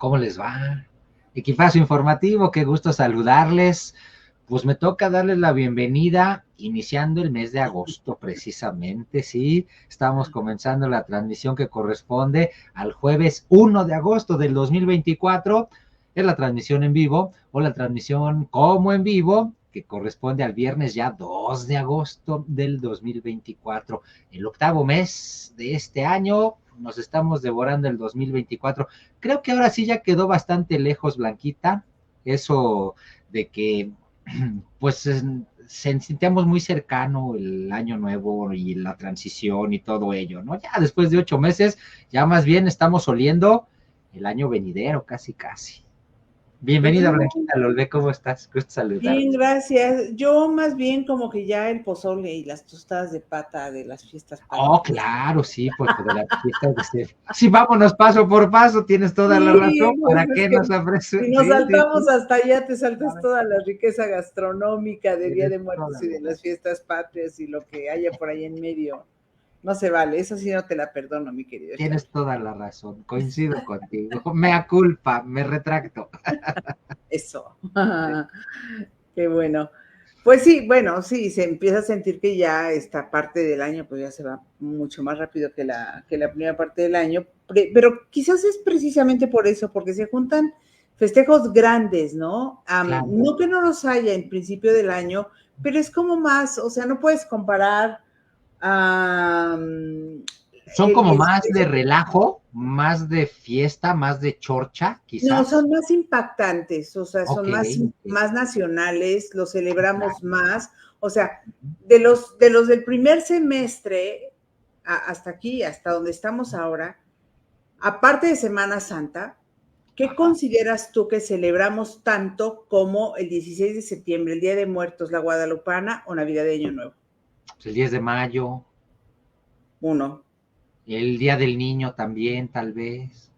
¿Cómo les va? Equipazo informativo, qué gusto saludarles. Pues me toca darles la bienvenida iniciando el mes de agosto precisamente, sí. Estamos comenzando la transmisión que corresponde al jueves 1 de agosto del 2024. Es la transmisión en vivo o la transmisión como en vivo que corresponde al viernes ya 2 de agosto del 2024. El octavo mes de este año, nos estamos devorando el 2024. Creo que ahora sí ya quedó bastante lejos, Blanquita, eso de que pues sentíamos muy cercano el año nuevo y la transición y todo ello, ¿no? Ya después de 8 meses, ya más bien estamos oliendo el año venidero, casi, casi. Pues Bienvenida, Blanquita Lolbe, ¿cómo estás? Gusto bien, saludarte. gracias. Yo más bien como que ya el pozole y las tostadas de pata de las fiestas Oh, patrias. claro, sí, porque de la fiesta de ser. Sí, vámonos paso por paso, tienes toda la razón. Sí, pues ¿Para es qué que nos ofrece? si nos Sí, sí, saltamos sí. hasta allá, te saltas toda la riqueza gastronómica de Día Tienes de toda Muertos y la de razón. las fiestas patrias y lo que haya por ahí en medio. No se vale, eso sí no te la perdono, mi querido Tienes Charlie. toda la razón, coincido contigo. Mea culpa, me retracto. Eso. Qué bueno. Pues sí, bueno, sí, se empieza a sentir que ya esta parte del año pues ya se va mucho más rápido que la primera parte del año, pero quizás es precisamente por eso, porque se juntan festejos grandes, ¿no? Claro. No que no los haya en principio del año, pero es como más, o sea, no puedes comparar am, Son como el, más de relajo, más de fiesta, más de chorcha, no, quizás. son más impactantes, o sea, Ok, son más, ok. más nacionales, los celebramos Claro. más, o sea, de los del primer semestre hasta aquí, hasta donde estamos ahora, aparte de Semana Santa, ¿qué Ajá. consideras tú que celebramos tanto como el 16 de septiembre, el Día de Muertos, la Guadalupana o Navidad de Año Nuevo? El 10 de mayo, Uno. el Día del Niño también, tal vez.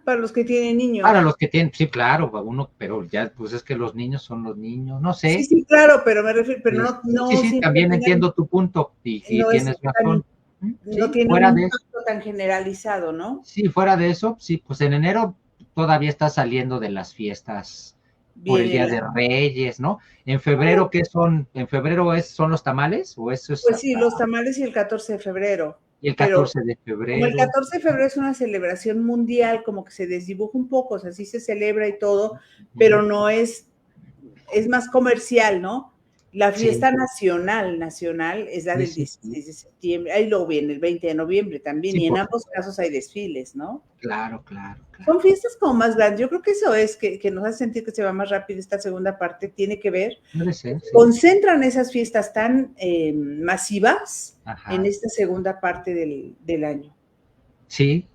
Para los que tienen Para niños. los que tienen, sí, claro, uno, pero ya, pues es que los niños son los niños, no Sí, sé. sí, claro, pero me refiero, pero no, Sí, no sí, siempre también tengan, entiendo tu punto y no es tienes tan, razón. no Sí, tiene un fuera de eso. impacto tan generalizado, ¿no? Sí, fuera de eso, sí, pues en enero todavía está saliendo de las fiestas por el Viene Día la, de Reyes, ¿no? En febrero, ¿qué son? ¿En febrero son los tamales? ¿O eso es pues sí, hasta? los tamales y el 14 de febrero, Y el pero 14 de como el febrero. 14 de febrero es una celebración mundial, como que se desdibuja un poco, o sea, sí se celebra y todo, Ujú. pero no es más comercial, ¿no? La Sí, fiesta nacional es la sí, del sí, sí. 16 de septiembre, ahí luego viene el 20 de noviembre también, Sí, y en por ambos supuesto. casos hay desfiles, ¿no? Claro, claro, Son claro. fiestas como más grandes. Yo creo que eso es que nos hace sentir que se va más rápido esta segunda parte. Tiene que ver Puede que ser, se sí. concentran esas fiestas tan masivas en Ajá. esta segunda parte del año. Sí,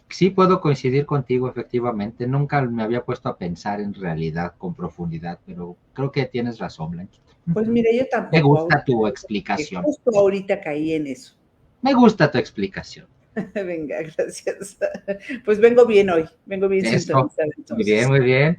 sí puedo coincidir contigo, efectivamente. Nunca me había puesto a pensar en realidad con profundidad, pero creo que tienes razón, Blanquita. Pues Ujú. mira, yo Me tampoco, gusta ahorita, tu que explicación. justo ahorita caí en eso. Me gusta tu explicación. Venga, gracias. Pues vengo bien Eso, sintonizada muy bien, entonces. muy bien.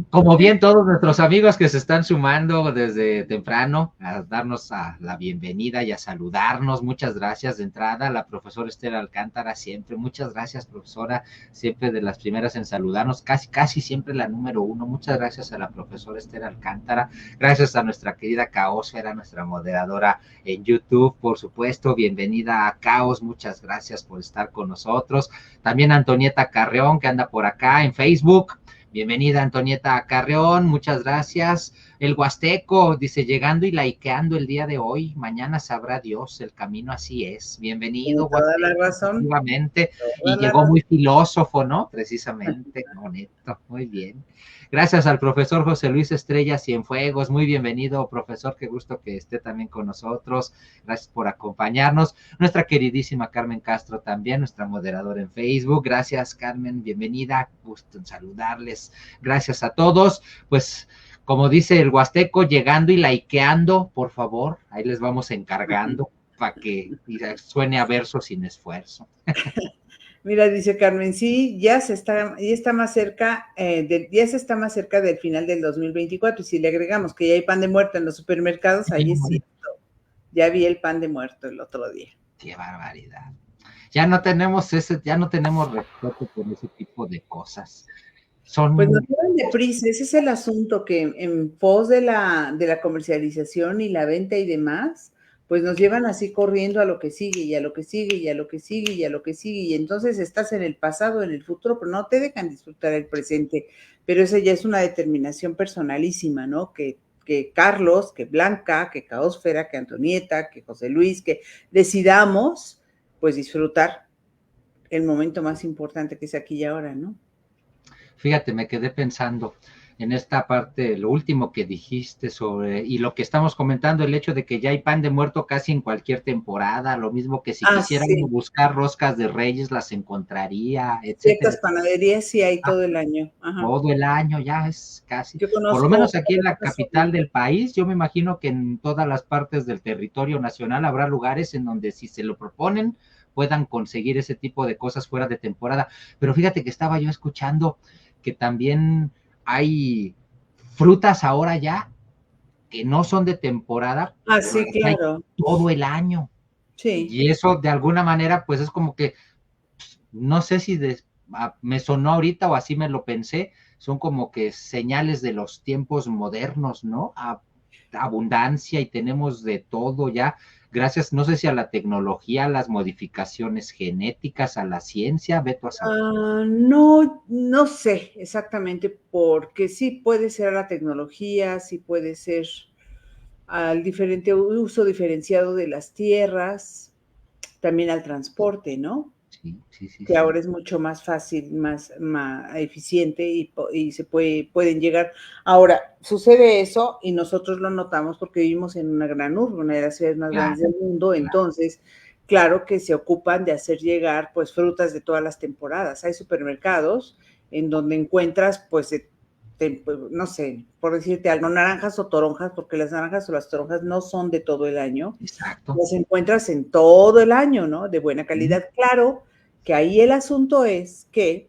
Como bien todos nuestros amigos que se están sumando desde temprano a darnos la bienvenida y a saludarnos, muchas gracias de entrada a la profesora Esther Alcántara siempre, muchas gracias profesora, siempre de las primeras en saludarnos, casi, casi siempre la número uno, muchas gracias a la profesora Esther Alcántara, gracias a nuestra querida Caosfera, nuestra moderadora en YouTube, por supuesto, bienvenida a Caos, muchas gracias por estar con nosotros, también a Antonieta Carreón que anda por acá en Facebook. Bienvenida Antonieta Carreón, muchas gracias. El Huasteco dice, llegando y laiqueando el día de hoy, mañana sabrá Dios, el camino así es. Tiene Bienvenido toda la Huasteco, razón, efectivamente. toda Y la llegó razón. muy filósofo, ¿no? Precisamente, honesto, muy bien. Gracias al profesor José Luis Estrella Cienfuegos, muy bienvenido, profesor, qué gusto que esté también con nosotros. Gracias por acompañarnos. Nuestra queridísima Carmen Castro también, nuestra moderadora en Facebook. Gracias, Carmen, bienvenida. Gusto en saludarles. Gracias a todos. Pues, como dice el Huasteco, llegando y likeando, por favor. Ahí les vamos encargando para que suene a verso sin esfuerzo. Mira, dice Carmen, sí, ya está más cerca, ya se está más cerca del final del 2024. Y si le agregamos que ya hay pan de muerto en los supermercados, ahí es cierto. Ya vi el pan de muerto el otro día. Qué barbaridad. ya no tenemos ya no tenemos respeto por ese tipo de cosas. Pues nos llevan deprisa, ese es el asunto, que en pos de la comercialización y la venta y demás, pues nos llevan así corriendo a lo que sigue, y a lo que sigue, y a lo que sigue, y a lo que sigue, y entonces estás en el pasado, en el futuro, pero no te dejan disfrutar el presente, pero esa ya es una determinación personalísima, ¿no? Que Carlos, que Blanca, que Caosfera, que Antonieta, que José Luis, que decidamos, pues disfrutar el momento más importante que es aquí y ahora, ¿no? Fíjate, me quedé pensando en esta parte, lo último que dijiste sobre, y lo que estamos comentando, el hecho de que ya hay pan de muerto casi en cualquier temporada, lo mismo que si quisiera uno Sí. buscar roscas de Reyes, las encontraría, etcétera. Ciertas panaderías sí hay Ah, todo el año. Ajá. todo el año ya es casi, Yo por lo conozco menos aquí en la una capital zona. del país, yo me imagino que en todas las partes del territorio nacional habrá lugares en donde si se lo proponen puedan conseguir ese tipo de cosas fuera de temporada. Pero fíjate que estaba yo escuchando que también hay frutas ahora ya que no son de temporada, Ah, pero sí, las hay claro. todo el año. Sí. Y eso de alguna manera pues es como que no sé si me sonó ahorita o así me lo pensé, son como que señales de los tiempos modernos, ¿no? Abundancia y tenemos de todo ya, gracias, no sé si a la tecnología, a las modificaciones genéticas, a la ciencia, veto a saber. No, no sé exactamente, porque sí puede ser la tecnología, sí puede ser al diferente uso diferenciado de las tierras, también al transporte, ¿no? Sí, sí, sí, Que sí. ahora es mucho más fácil, más eficiente y pueden llegar. Ahora, sucede eso y nosotros lo notamos porque vivimos en una gran urbe, una de las ciudades más grandes Claro, del mundo, claro. entonces, claro que se ocupan de hacer llegar pues frutas de todas las temporadas. Hay supermercados en donde encuentras pues no sé, por decirte algo, naranjas o toronjas, porque las naranjas o las toronjas no son de todo el año, Exacto. las encuentras en todo el año, ¿no? De buena calidad. Claro que ahí el asunto es que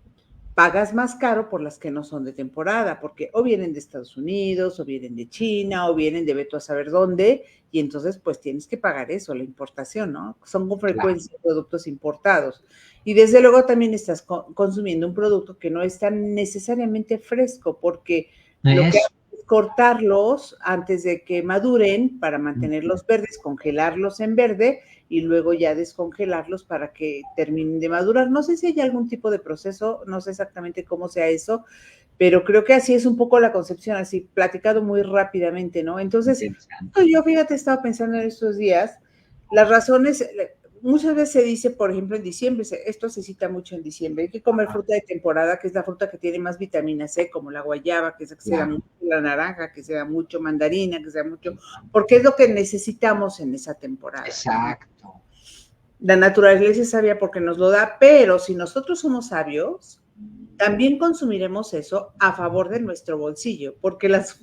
pagas más caro por las que no son de temporada, porque o vienen de Estados Unidos, o vienen de China, o vienen de veto a saber dónde, y entonces pues tienes que pagar eso, la importación, ¿no? Son con Claro. frecuencia productos importados. Y desde luego también estás consumiendo un producto que no es tan necesariamente fresco, porque lo que Eso. haces es cortarlos antes de que maduren para mantenerlos verdes, congelarlos en verde y luego ya descongelarlos para que terminen de madurar. No sé si hay algún tipo de proceso, no sé exactamente cómo sea eso, pero creo que así es un poco la concepción, así platicado muy rápidamente, ¿no? Entonces, Interesante. yo fíjate, estaba pensando en estos días, las razones, muchas veces se dice, por ejemplo, en diciembre, esto se cita mucho en diciembre, hay que comer fruta de temporada, que es la fruta que tiene más vitamina C, como la guayaba, que se da Claro. mucho, la naranja, que se da mucho, mandarina, que se da mucho, porque es lo que necesitamos en esa temporada, ¿no? Exacto. La naturaleza es sabia porque nos lo da, pero si nosotros somos sabios, también consumiremos eso a favor de nuestro bolsillo, porque las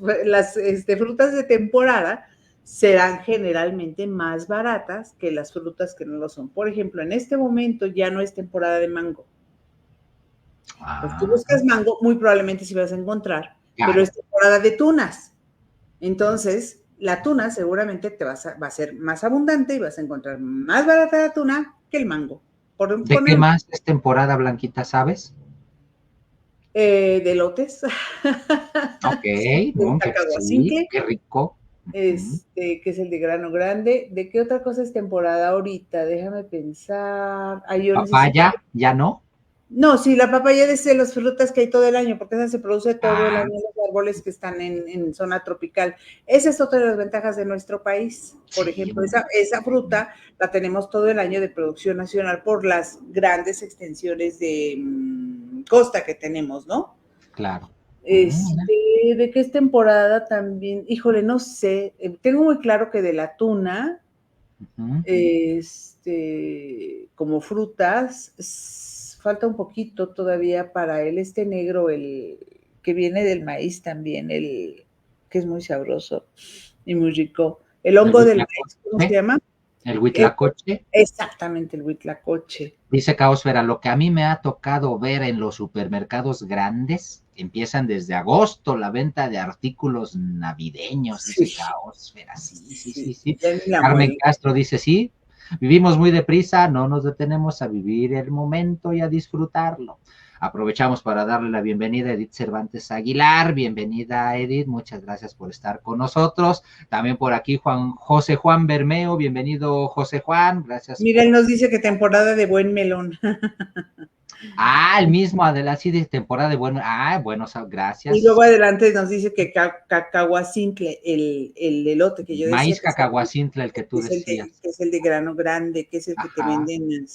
frutas de temporada serán generalmente más baratas que las frutas que no lo son. Por ejemplo, en este momento ya no es temporada de mango. Pues tú Ah, buscas mango, muy probablemente sí vas a encontrar, pero claro. es temporada de tunas. Entonces, la tuna seguramente va a ser más abundante y vas a encontrar más barata la tuna que el mango. Por ¿De qué poner más es temporada, Blanquita, sabes? de lotes, Ok, del que sí, cacahuacincle, qué rico. Ujú. que es el de grano grande. ¿De qué otra cosa es temporada ahorita? Déjame pensar. Ay, yo necesito. Papaya, ¿ya no? No, sí, la papaya es de las frutas que hay todo el año, porque esa se produce todo el Ah, año en los árboles que están en zona tropical. Esa es otra de las ventajas de nuestro país. Por sí, ejemplo, esa fruta la tenemos todo el año de producción nacional por las grandes extensiones de costa que tenemos, ¿no? claro. Mira. ¿De qué es temporada también? Híjole, no sé. Tengo muy claro que de la tuna, Ujú. como frutas, falta un poquito todavía para el negro, el que viene del maíz también, el que es muy sabroso y muy rico. El El hongo del maíz, ¿cómo se huitlacoche, llama? el Eh, huitlacoche. Exactamente, el huitlacoche. Dice Caosfera, lo que a mí me ha tocado ver en los supermercados grandes, empiezan desde agosto la venta de artículos navideños, dice Sí, Caosfera, sí, sí, sí, sí, sí. ya ni la Carmen muele. Castro dice, sí, Vivimos muy deprisa, no nos detenemos a vivir el momento y a disfrutarlo. Aprovechamos para darle la bienvenida a Edith Cervantes Aguilar. Bienvenida, Edith, muchas gracias por estar con nosotros. También por aquí José Juan Bermeo, bienvenido José Juan, gracias. Mira, él nos dice que temporada de buen melón. El mismo, así de temporada de bueno. Bueno, gracias. Y luego adelante nos dice que cacahuacintle, el elote que yo decía. Maíz cacahuacintle, el que tú decías. Que es el de grano grande, que es el que te venden,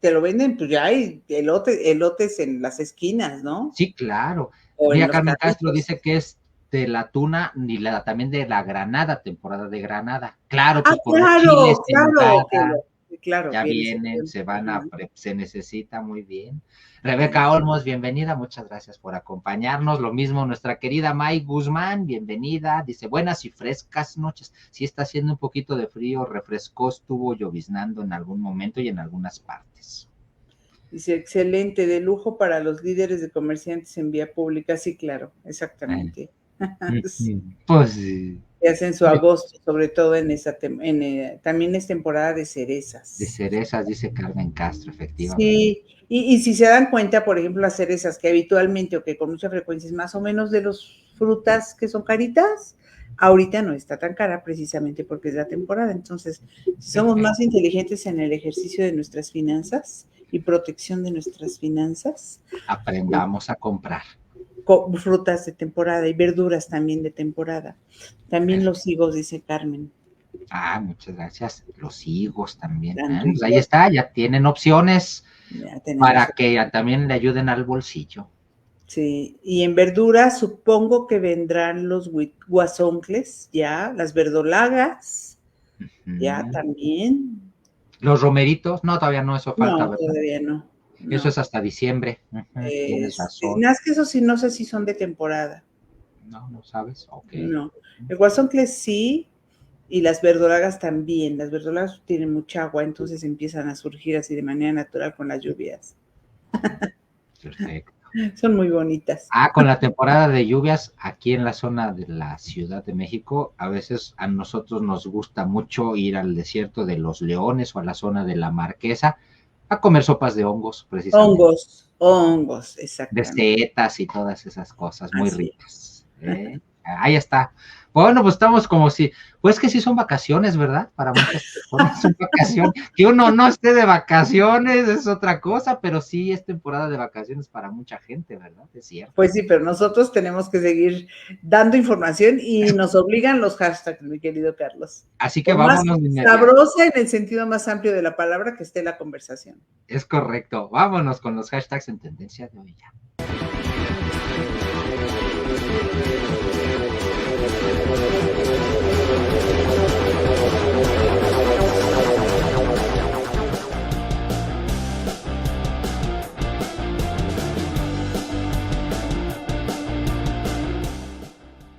te lo venden, pues ya hay elotes en las esquinas, ¿no? Sí, claro. Mira, Carmen Castro dice que es de la tuna y también de la granada, temporada de granada. Claro, pues por los chiles claro, ya vienen, se necesita, muy bien. Rebeca Olmos, bienvenida, muchas gracias por acompañarnos. Lo mismo nuestra querida May Guzmán, bienvenida. Dice, buenas y frescas noches. Sí está haciendo un poquito de frío, refrescó, estuvo lloviznando en algún momento y en algunas partes. Dice, excelente, de lujo para los líderes de comerciantes en vía pública. Sí, claro, exactamente. Pues sí. Y hacen su agosto, sobre todo también es temporada de cerezas. De cerezas, dice Carmen Castro, efectivamente. Sí, y si se dan cuenta, por ejemplo, las cerezas que habitualmente o que con mucha frecuencia es más o menos de las frutas que son caritas, ahorita no está tan cara precisamente porque es la temporada. Entonces, si somos más inteligentes en el ejercicio de nuestras finanzas y protección de nuestras finanzas, aprendamos a comprar frutas de temporada y verduras también de temporada. También los higos, dice Carmen. Muchas gracias. Los higos también. Pues ahí está, ya tienen opciones para que también le ayuden al bolsillo. Sí, y en verduras supongo que vendrán los guasoncles, ya, las verdolagas, ya también. Los romeritos, no, todavía no, eso falta, ¿verdad? Todavía no. Eso es hasta diciembre. Tienes razón. Más que eso sí, no sé si son de temporada. No sabes, ok. No, el guasoncle sí, y las verdolagas también. Las verdolagas tienen mucha agua, entonces empiezan a surgir así de manera natural con las lluvias. Perfecto. Son muy bonitas. Con la temporada de lluvias, aquí en la zona de la Ciudad de México, a veces a nosotros nos gusta mucho ir al desierto de los Leones o a la zona de la Marquesa a comer sopas de hongos, precisamente. Hongos, exactamente. De setas y todas esas cosas, muy ricas. Ahí está. Bueno, pues estamos como si, pues que sí son vacaciones, ¿verdad? Para muchas personas son vacaciones. Que uno no esté de vacaciones es otra cosa, pero sí es temporada de vacaciones para mucha gente, ¿verdad? Es cierto. Pues sí, pero nosotros tenemos que seguir dando información y nos obligan los hashtags, mi querido Carlos. Así que vámonos. Sabrosa en el sentido más amplio de la palabra que esté la conversación. Es correcto. Vámonos con los hashtags en tendencia de hoy ya.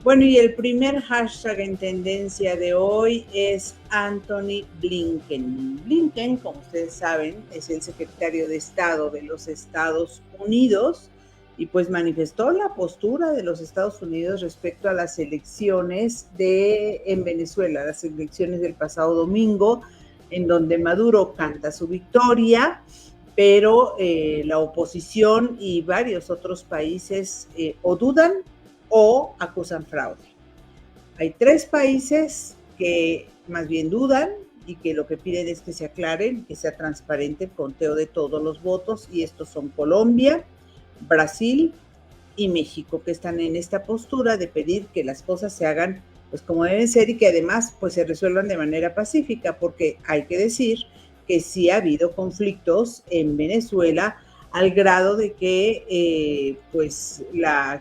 Bueno, y el primer hashtag en tendencia de hoy es Antony Blinken. Blinken, como ustedes saben, es el secretario de Estado de los Estados Unidos y pues manifestó la postura de los Estados Unidos respecto a las elecciones en Venezuela, las elecciones del pasado domingo, en donde Maduro canta su victoria, pero la oposición y varios otros países o dudan o acusan fraude. Hay 3 países que más bien dudan y que lo que piden es que se aclaren, que sea transparente el conteo de todos los votos, y estos son Colombia, Brasil y México, que están en esta postura de pedir que las cosas se hagan pues como deben ser y que además pues se resuelvan de manera pacífica, porque hay que decir que sí ha habido conflictos en Venezuela al grado de que pues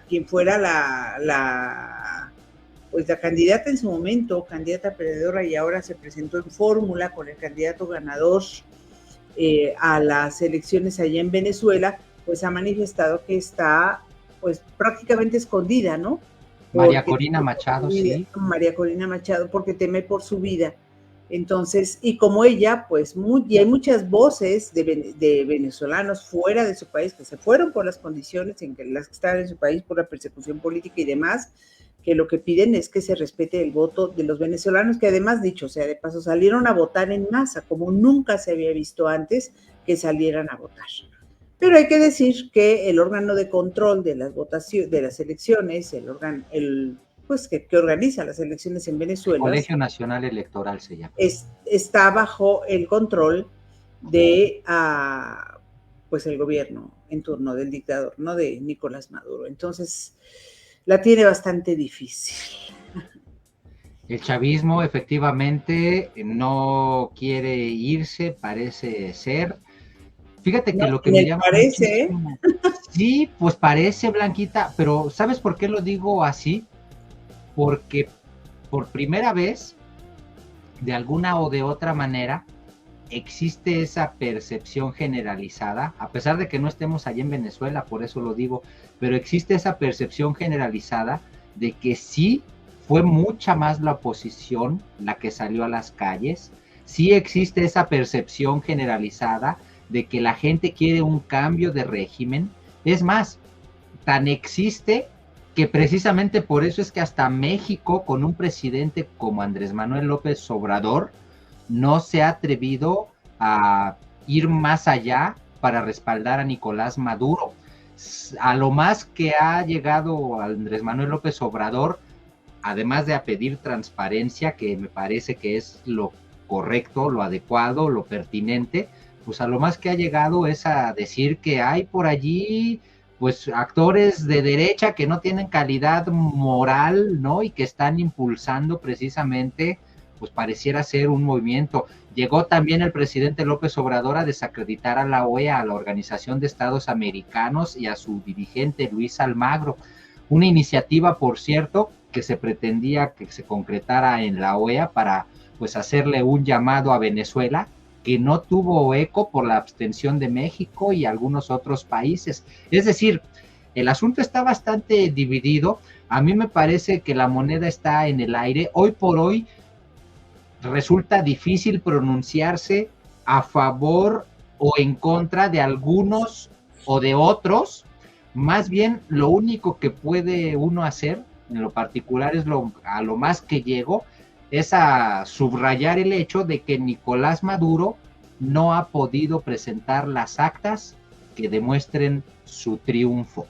quien fuera la candidata en su momento, candidata perdedora, y ahora se presentó en fórmula con el candidato ganador a las elecciones allá en Venezuela, pues ha manifestado que está pues prácticamente escondida, ¿no? María Corina Machado, sí. María Corina Machado, porque teme por su vida. Entonces, y como ella, pues, y hay muchas voces de venezolanos fuera de su país que se fueron por las condiciones en que las que estaban en su país por la persecución política y demás, que lo que piden es que se respete el voto de los venezolanos, que además, dicho sea de paso, salieron a votar en masa, como nunca se había visto antes que salieran a votar. Pero hay que decir que el órgano de control de las votaciones, de las elecciones, pues que organiza las elecciones en Venezuela, Colegio Nacional Electoral se llama, está bajo el control de pues el gobierno en turno del dictador, ¿no? De Nicolás Maduro. Entonces, la tiene bastante difícil. El chavismo efectivamente no quiere irse, parece ser. Fíjate que No, lo que me llama parece, muchísimo, sí, pues parece, Blanquita, pero ¿sabes por qué lo digo así? Porque por primera vez, de alguna o de otra manera, existe esa percepción generalizada, a pesar de que no estemos allí en Venezuela, por eso lo digo, pero existe esa percepción generalizada de que sí fue mucha más la oposición la que salió a las calles, sí existe esa percepción generalizada de que la gente quiere un cambio de régimen, es más, tan existe que precisamente por eso es que hasta México, con un presidente como Andrés Manuel López Obrador, no se ha atrevido a ir más allá para respaldar a Nicolás Maduro. A lo más que ha llegado Andrés Manuel López Obrador, además de a pedir transparencia, que me parece que es lo correcto, lo adecuado, lo pertinente, pues a lo más que ha llegado es a decir que hay por allí pues actores de derecha que no tienen calidad moral, ¿no? Y que están impulsando precisamente, pues pareciera ser un movimiento. Llegó también el presidente López Obrador a desacreditar a la OEA, a la Organización de Estados Americanos, y a su dirigente Luis Almagro. Una iniciativa, por cierto, que se pretendía que se concretara en la OEA para pues hacerle un llamado a Venezuela, que no tuvo eco por la abstención de México y algunos otros países. Es decir, el asunto está bastante dividido. A mí me parece que la moneda está en el aire. Hoy por hoy resulta difícil pronunciarse a favor o en contra de algunos o de otros. Más bien, lo único que puede uno hacer, en lo particular es a lo más que llego, es a subrayar el hecho de que Nicolás Maduro no ha podido presentar las actas que demuestren su triunfo.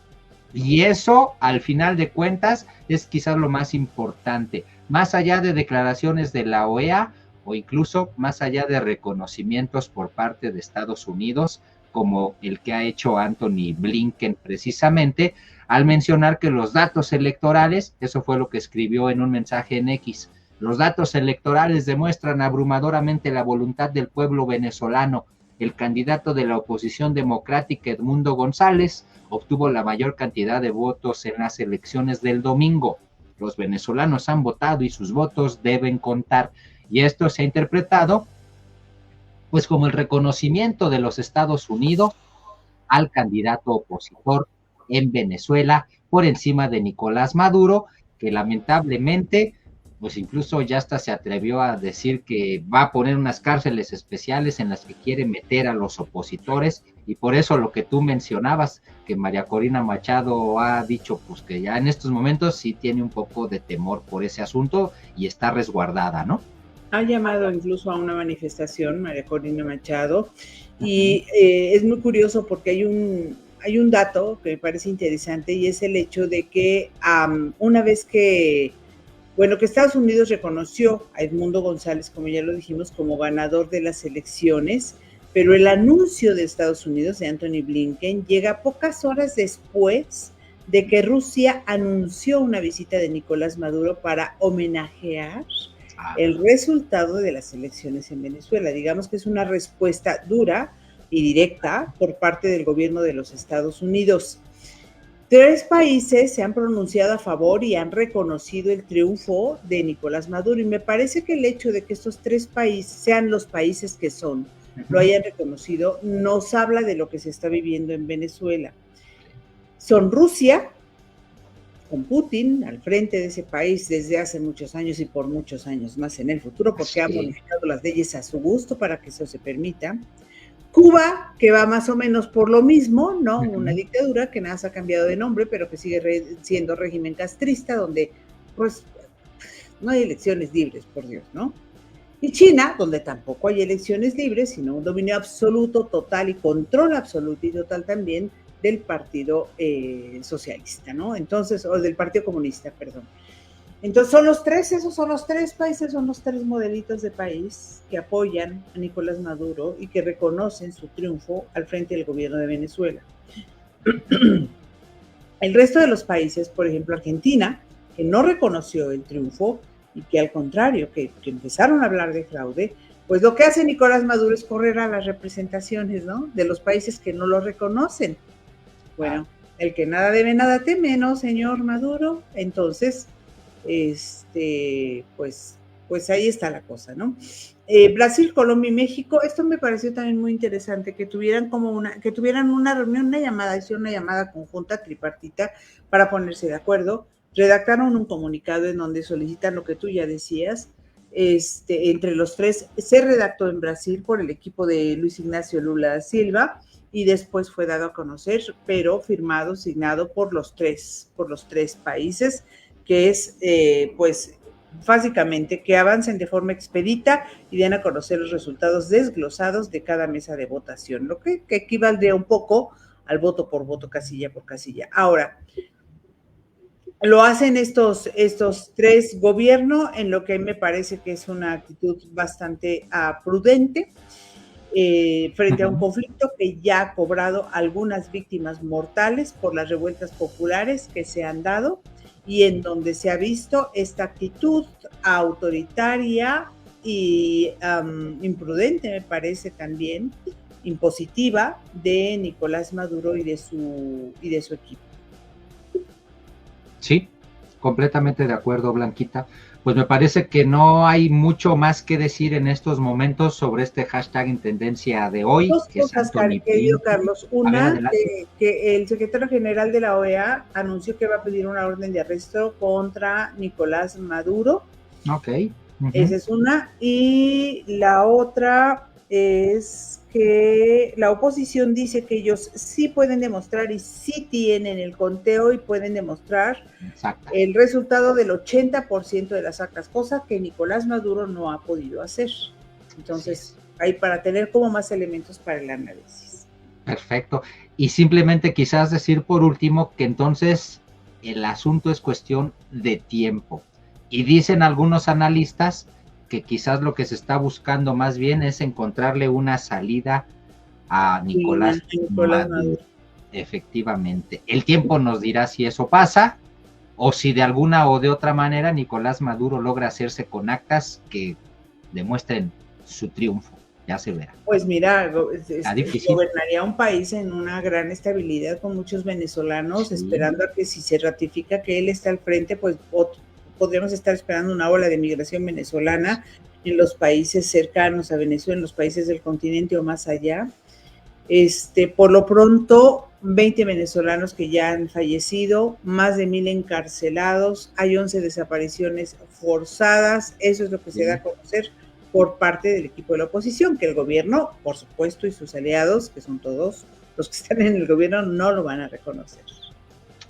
Y eso, al final de cuentas, es quizás lo más importante, más allá de declaraciones de la OEA o incluso más allá de reconocimientos por parte de Estados Unidos, como el que ha hecho Anthony Blinken precisamente, al mencionar que los datos electorales, eso fue lo que escribió en un mensaje en X, los datos electorales demuestran abrumadoramente la voluntad del pueblo venezolano. El candidato de la oposición democrática, Edmundo González, obtuvo la mayor cantidad de votos en las elecciones del domingo. Los venezolanos han votado y sus votos deben contar. Y esto se ha interpretado pues como el reconocimiento de los Estados Unidos al candidato opositor en Venezuela por encima de Nicolás Maduro, que lamentablemente pues incluso ya hasta se atrevió a decir que va a poner unas cárceles especiales en las que quiere meter a los opositores, y por eso lo que tú mencionabas, que María Corina Machado ha dicho pues que ya en estos momentos sí tiene un poco de temor por ese asunto y está resguardada, ¿no? Ha llamado incluso a una manifestación, María Corina Machado, y es muy curioso porque hay un dato que me parece interesante, y es el hecho de que una vez que Estados Unidos reconoció a Edmundo González, como ya lo dijimos, como ganador de las elecciones, pero el anuncio de Estados Unidos, de Anthony Blinken, llega pocas horas después de que Rusia anunció una visita de Nicolás Maduro para homenajear el resultado de las elecciones en Venezuela. Digamos que es una respuesta dura y directa por parte del gobierno de los Estados Unidos. 3 países se han pronunciado a favor y han reconocido el triunfo de Nicolás Maduro, y me parece que el hecho de que estos 3 países sean los países que son, lo hayan reconocido, nos habla de lo que se está viviendo en Venezuela. Son Rusia, con Putin al frente de ese país desde hace muchos años y por muchos años más en el futuro, porque ha modificado las leyes a su gusto para que eso se permita. Cuba, que va más o menos por lo mismo, ¿no? Una dictadura que nada se ha cambiado de nombre, pero que sigue siendo régimen castrista, donde pues no hay elecciones libres, por Dios, ¿no? Y China, donde tampoco hay elecciones libres, sino un dominio absoluto, total y control absoluto y total también del Partido Socialista, ¿no? Entonces, o del Partido Comunista, perdón. Entonces, esos son los tres países, son los tres modelitos de país que apoyan a Nicolás Maduro y que reconocen su triunfo al frente del gobierno de Venezuela. El resto de los países, por ejemplo, Argentina, que no reconoció el triunfo, y que al contrario, que empezaron a hablar de fraude, pues lo que hace Nicolás Maduro es correr a las representaciones, ¿no? De los países que no lo reconocen. Bueno, el que nada debe, nada teme, ¿no, señor Maduro? Entonces, pues ahí está la cosa, ¿no? Brasil, Colombia y México, esto me pareció también muy interesante, que tuvieran una reunión, hicieron una llamada conjunta tripartita para ponerse de acuerdo. Redactaron un comunicado en donde solicitan lo que tú ya decías, entre los tres. Se redactó en Brasil por el equipo de Luis Ignacio Lula Silva y después fue dado a conocer, pero firmado, signado por los tres países, que es, pues, básicamente que avancen de forma expedita y den a conocer los resultados desglosados de cada mesa de votación, lo que equivaldría un poco al voto por voto, casilla por casilla. Ahora, lo hacen estos tres gobiernos, en lo que me parece que es una actitud bastante prudente, frente a un conflicto que ya ha cobrado algunas víctimas mortales por las revueltas populares que se han dado y en donde se ha visto esta actitud autoritaria y imprudente, me parece también, impositiva de Nicolás Maduro y de su equipo. Sí, completamente de acuerdo, Blanquita. Pues me parece que no hay mucho más que decir en estos momentos sobre este hashtag en tendencia de hoy. Dos cosas, querido Carlos. Una, que el secretario general de la OEA anunció que va a pedir una orden de arresto contra Nicolás Maduro. Ok. Esa es una. Y la otra es que la oposición dice que ellos sí pueden demostrar y sí tienen el conteo y pueden demostrar el resultado del 80% de las actas, cosa que Nicolás Maduro no ha podido hacer. Entonces, hay para tener como más elementos para el análisis. Perfecto. Y simplemente quizás decir por último que entonces el asunto es cuestión de tiempo. Y dicen algunos analistas que quizás lo que se está buscando más bien es encontrarle una salida a Nicolás Maduro. Efectivamente. El tiempo nos dirá si eso pasa o si de alguna o de otra manera Nicolás Maduro logra hacerse con actas que demuestren su triunfo. Ya se verá. Pues mira, gobernaría un país en una gran estabilidad con muchos venezolanos, esperando a que si se ratifica que él está al frente, pues podríamos estar esperando una ola de migración venezolana en los países cercanos a Venezuela, en los países del continente o más allá. Por lo pronto, 20 venezolanos que ya han fallecido, más de 1,000 encarcelados, hay 11 desapariciones forzadas, eso es lo que se da a conocer por parte del equipo de la oposición, que el gobierno, por supuesto, y sus aliados, que son todos los que están en el gobierno, no lo van a reconocer.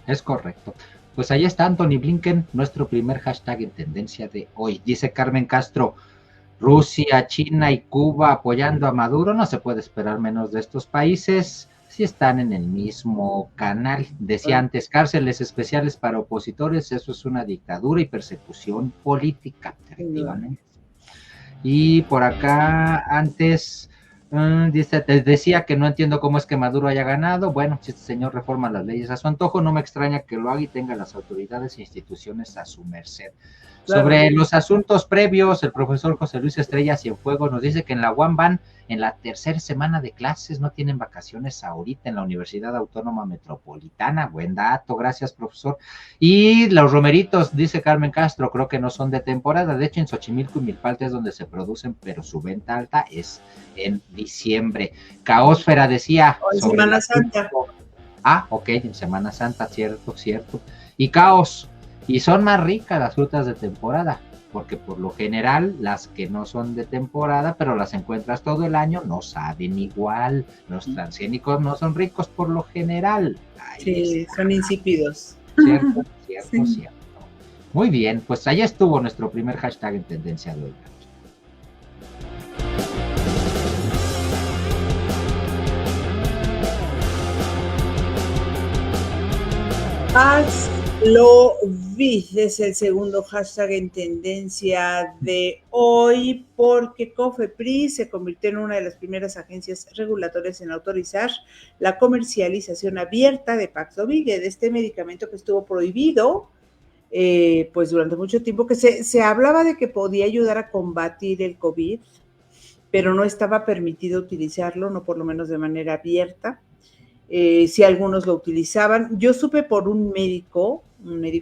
Es correcto. Pues ahí está Antony Blinken, nuestro primer hashtag en tendencia de hoy. Dice Carmen Castro, Rusia, China y Cuba apoyando a Maduro, no se puede esperar menos de estos países si están en el mismo canal. Decía antes, cárceles especiales para opositores, eso es una dictadura y persecución política, efectivamente. Y por acá antes decía que no entiendo cómo es que Maduro haya ganado. Bueno, si este señor reforma las leyes a su antojo, no me extraña que lo haga y tenga las autoridades e instituciones a su merced. Claro. Sobre los asuntos previos, el profesor José Luis Estrella Cienfuegos nos dice que en la UAM van en la tercera semana de clases, no tienen vacaciones ahorita en la Universidad Autónoma Metropolitana. Buen dato, gracias, profesor. Y los romeritos, dice Carmen Castro, creo que no son de temporada. De hecho, en Xochimilco y Milpalta es donde se producen, pero su venta alta es en diciembre. Caósfera decía... En Semana Santa. Ok, en Semana Santa, cierto. Y Caos... Y son más ricas las frutas de temporada, porque por lo general las que no son de temporada, pero las encuentras todo el año, no saben igual. Los transgénicos no son ricos por lo general. Sí, son insípidos. Cierto. Muy bien, pues ahí estuvo nuestro primer hashtag en tendencia de hoy. Paxlovid es el segundo hashtag en tendencia de hoy porque COFEPRIS se convirtió en una de las primeras agencias regulatorias en autorizar la comercialización abierta de Paxlovid, de este medicamento que estuvo prohibido pues durante mucho tiempo, que se hablaba de que podía ayudar a combatir el COVID, pero no estaba permitido utilizarlo, no por lo menos de manera abierta. Si algunos lo utilizaban. Yo supe por un médico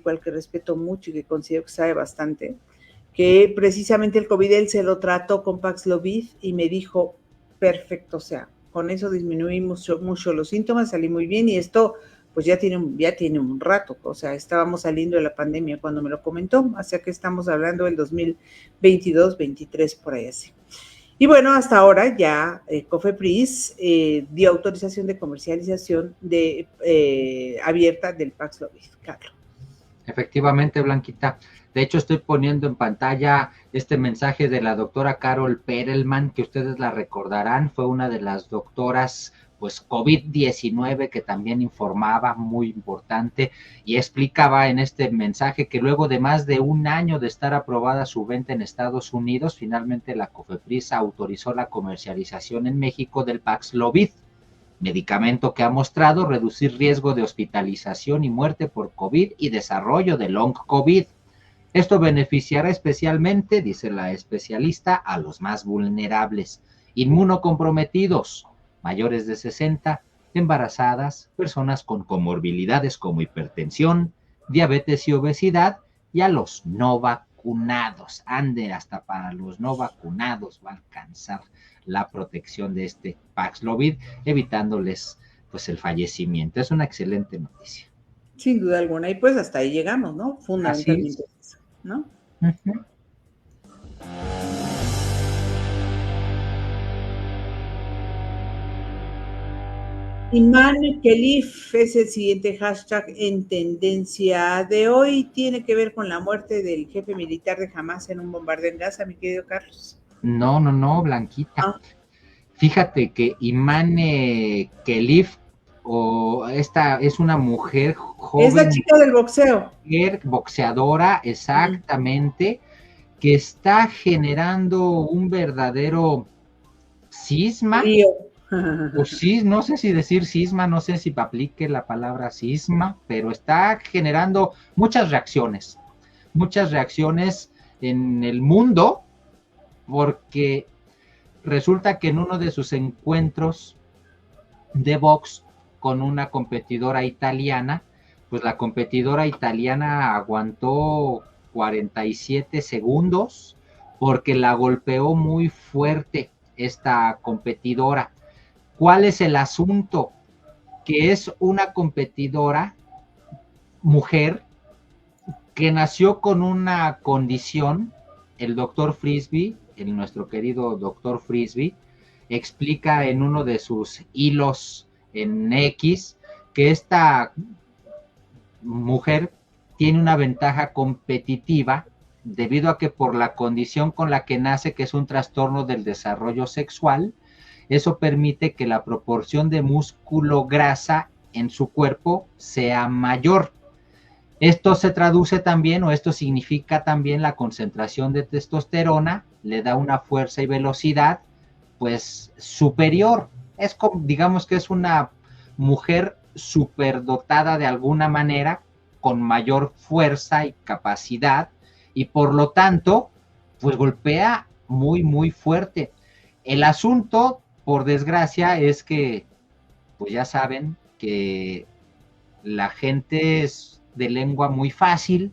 al que respeto mucho y que considero que sabe bastante, que precisamente el COVID él se lo trató con Paxlovid y me dijo, perfecto, o sea, con eso disminuimos mucho los síntomas, salí muy bien y esto pues ya tiene un rato, o sea, estábamos saliendo de la pandemia cuando me lo comentó, o sea que estamos hablando del 2022, 23, por ahí así. Y bueno, hasta ahora ya COFEPRIS dio autorización de comercialización abierta del Paxlovid, Carlos. Efectivamente, Blanquita. De hecho, estoy poniendo en pantalla este mensaje de la doctora Carol Perelman, que ustedes la recordarán, fue una de las doctoras pues COVID-19 que también informaba, muy importante, y explicaba en este mensaje que luego de más de un año de estar aprobada su venta en Estados Unidos, finalmente la COFEPRIS autorizó la comercialización en México del Paxlovid, medicamento que ha mostrado reducir riesgo de hospitalización y muerte por COVID y desarrollo de long COVID. Esto beneficiará especialmente, dice la especialista, a los más vulnerables, inmunocomprometidos, mayores de 60, embarazadas, personas con comorbilidades como hipertensión, diabetes y obesidad, y a los no vacunados. Ande, hasta para los no vacunados va a alcanzar la protección de este Paxlovid, evitándoles pues el fallecimiento. Es una excelente noticia. Sin duda alguna, y pues hasta ahí llegamos, ¿no? Fundamentalmente eso, ¿no? Uh-huh. Iman Khelif es el siguiente hashtag en tendencia de hoy. Tiene que ver con la muerte del jefe militar de Hamas en un bombardeo en Gaza, mi querido Carlos. No, Blanquita. Fíjate que Iman Khelif, esta es una mujer joven. Es la chica del boxeo. Boxeadora, exactamente, que está generando un verdadero cisma. Pues sí, no sé si decir cisma, no sé si aplique la palabra cisma, pero está generando muchas reacciones en el mundo, porque resulta que en uno de sus encuentros de box con una competidora italiana, pues la competidora italiana aguantó 47 segundos porque la golpeó muy fuerte esta competidora. ¿Cuál es el asunto? Que es una competidora mujer que nació con una condición. El doctor Frisby, nuestro querido doctor Frisby, explica en uno de sus hilos en X que esta mujer tiene una ventaja competitiva debido a que por la condición con la que nace, que es un trastorno del desarrollo sexual, eso permite que la proporción de músculo grasa en su cuerpo sea mayor. Esto se traduce también, o esto significa también la concentración de testosterona, le da una fuerza y velocidad, pues, superior. Es como, digamos que es una mujer superdotada de alguna manera, con mayor fuerza y capacidad, y por lo tanto, pues golpea muy, muy fuerte. El asunto, por desgracia, es que, pues ya saben que la gente es de lengua muy fácil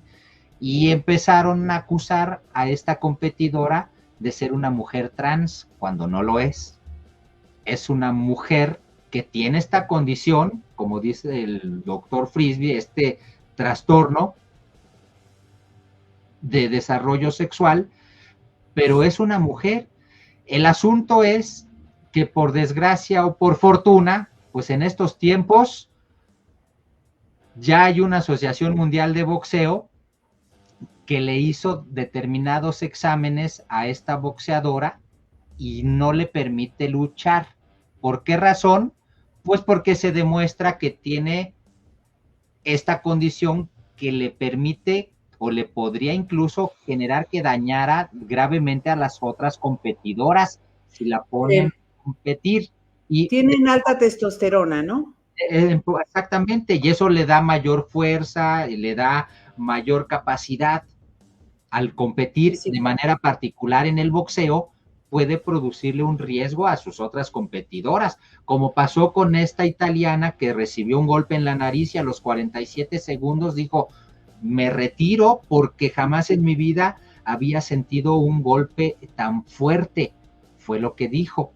y empezaron a acusar a esta competidora de ser una mujer trans cuando no lo es. Es una mujer que tiene esta condición, como dice el doctor Frisby, este trastorno de desarrollo sexual, pero es una mujer. El asunto es que por desgracia o por fortuna, pues en estos tiempos ya hay una Asociación Mundial de Boxeo que le hizo determinados exámenes a esta boxeadora y no le permite luchar. ¿Por qué razón? Pues porque se demuestra que tiene esta condición que le permite o le podría incluso generar que dañara gravemente a las otras competidoras si la ponen a competir. Y tienen alta testosterona, ¿no? Exactamente, y eso le da mayor fuerza, le da mayor capacidad al competir Sí. de manera particular en el boxeo, puede producirle un riesgo a sus otras competidoras, como pasó con esta italiana que recibió un golpe en la nariz y a los 47 segundos dijo, me retiro porque jamás en mi vida había sentido un golpe tan fuerte, fue lo que dijo.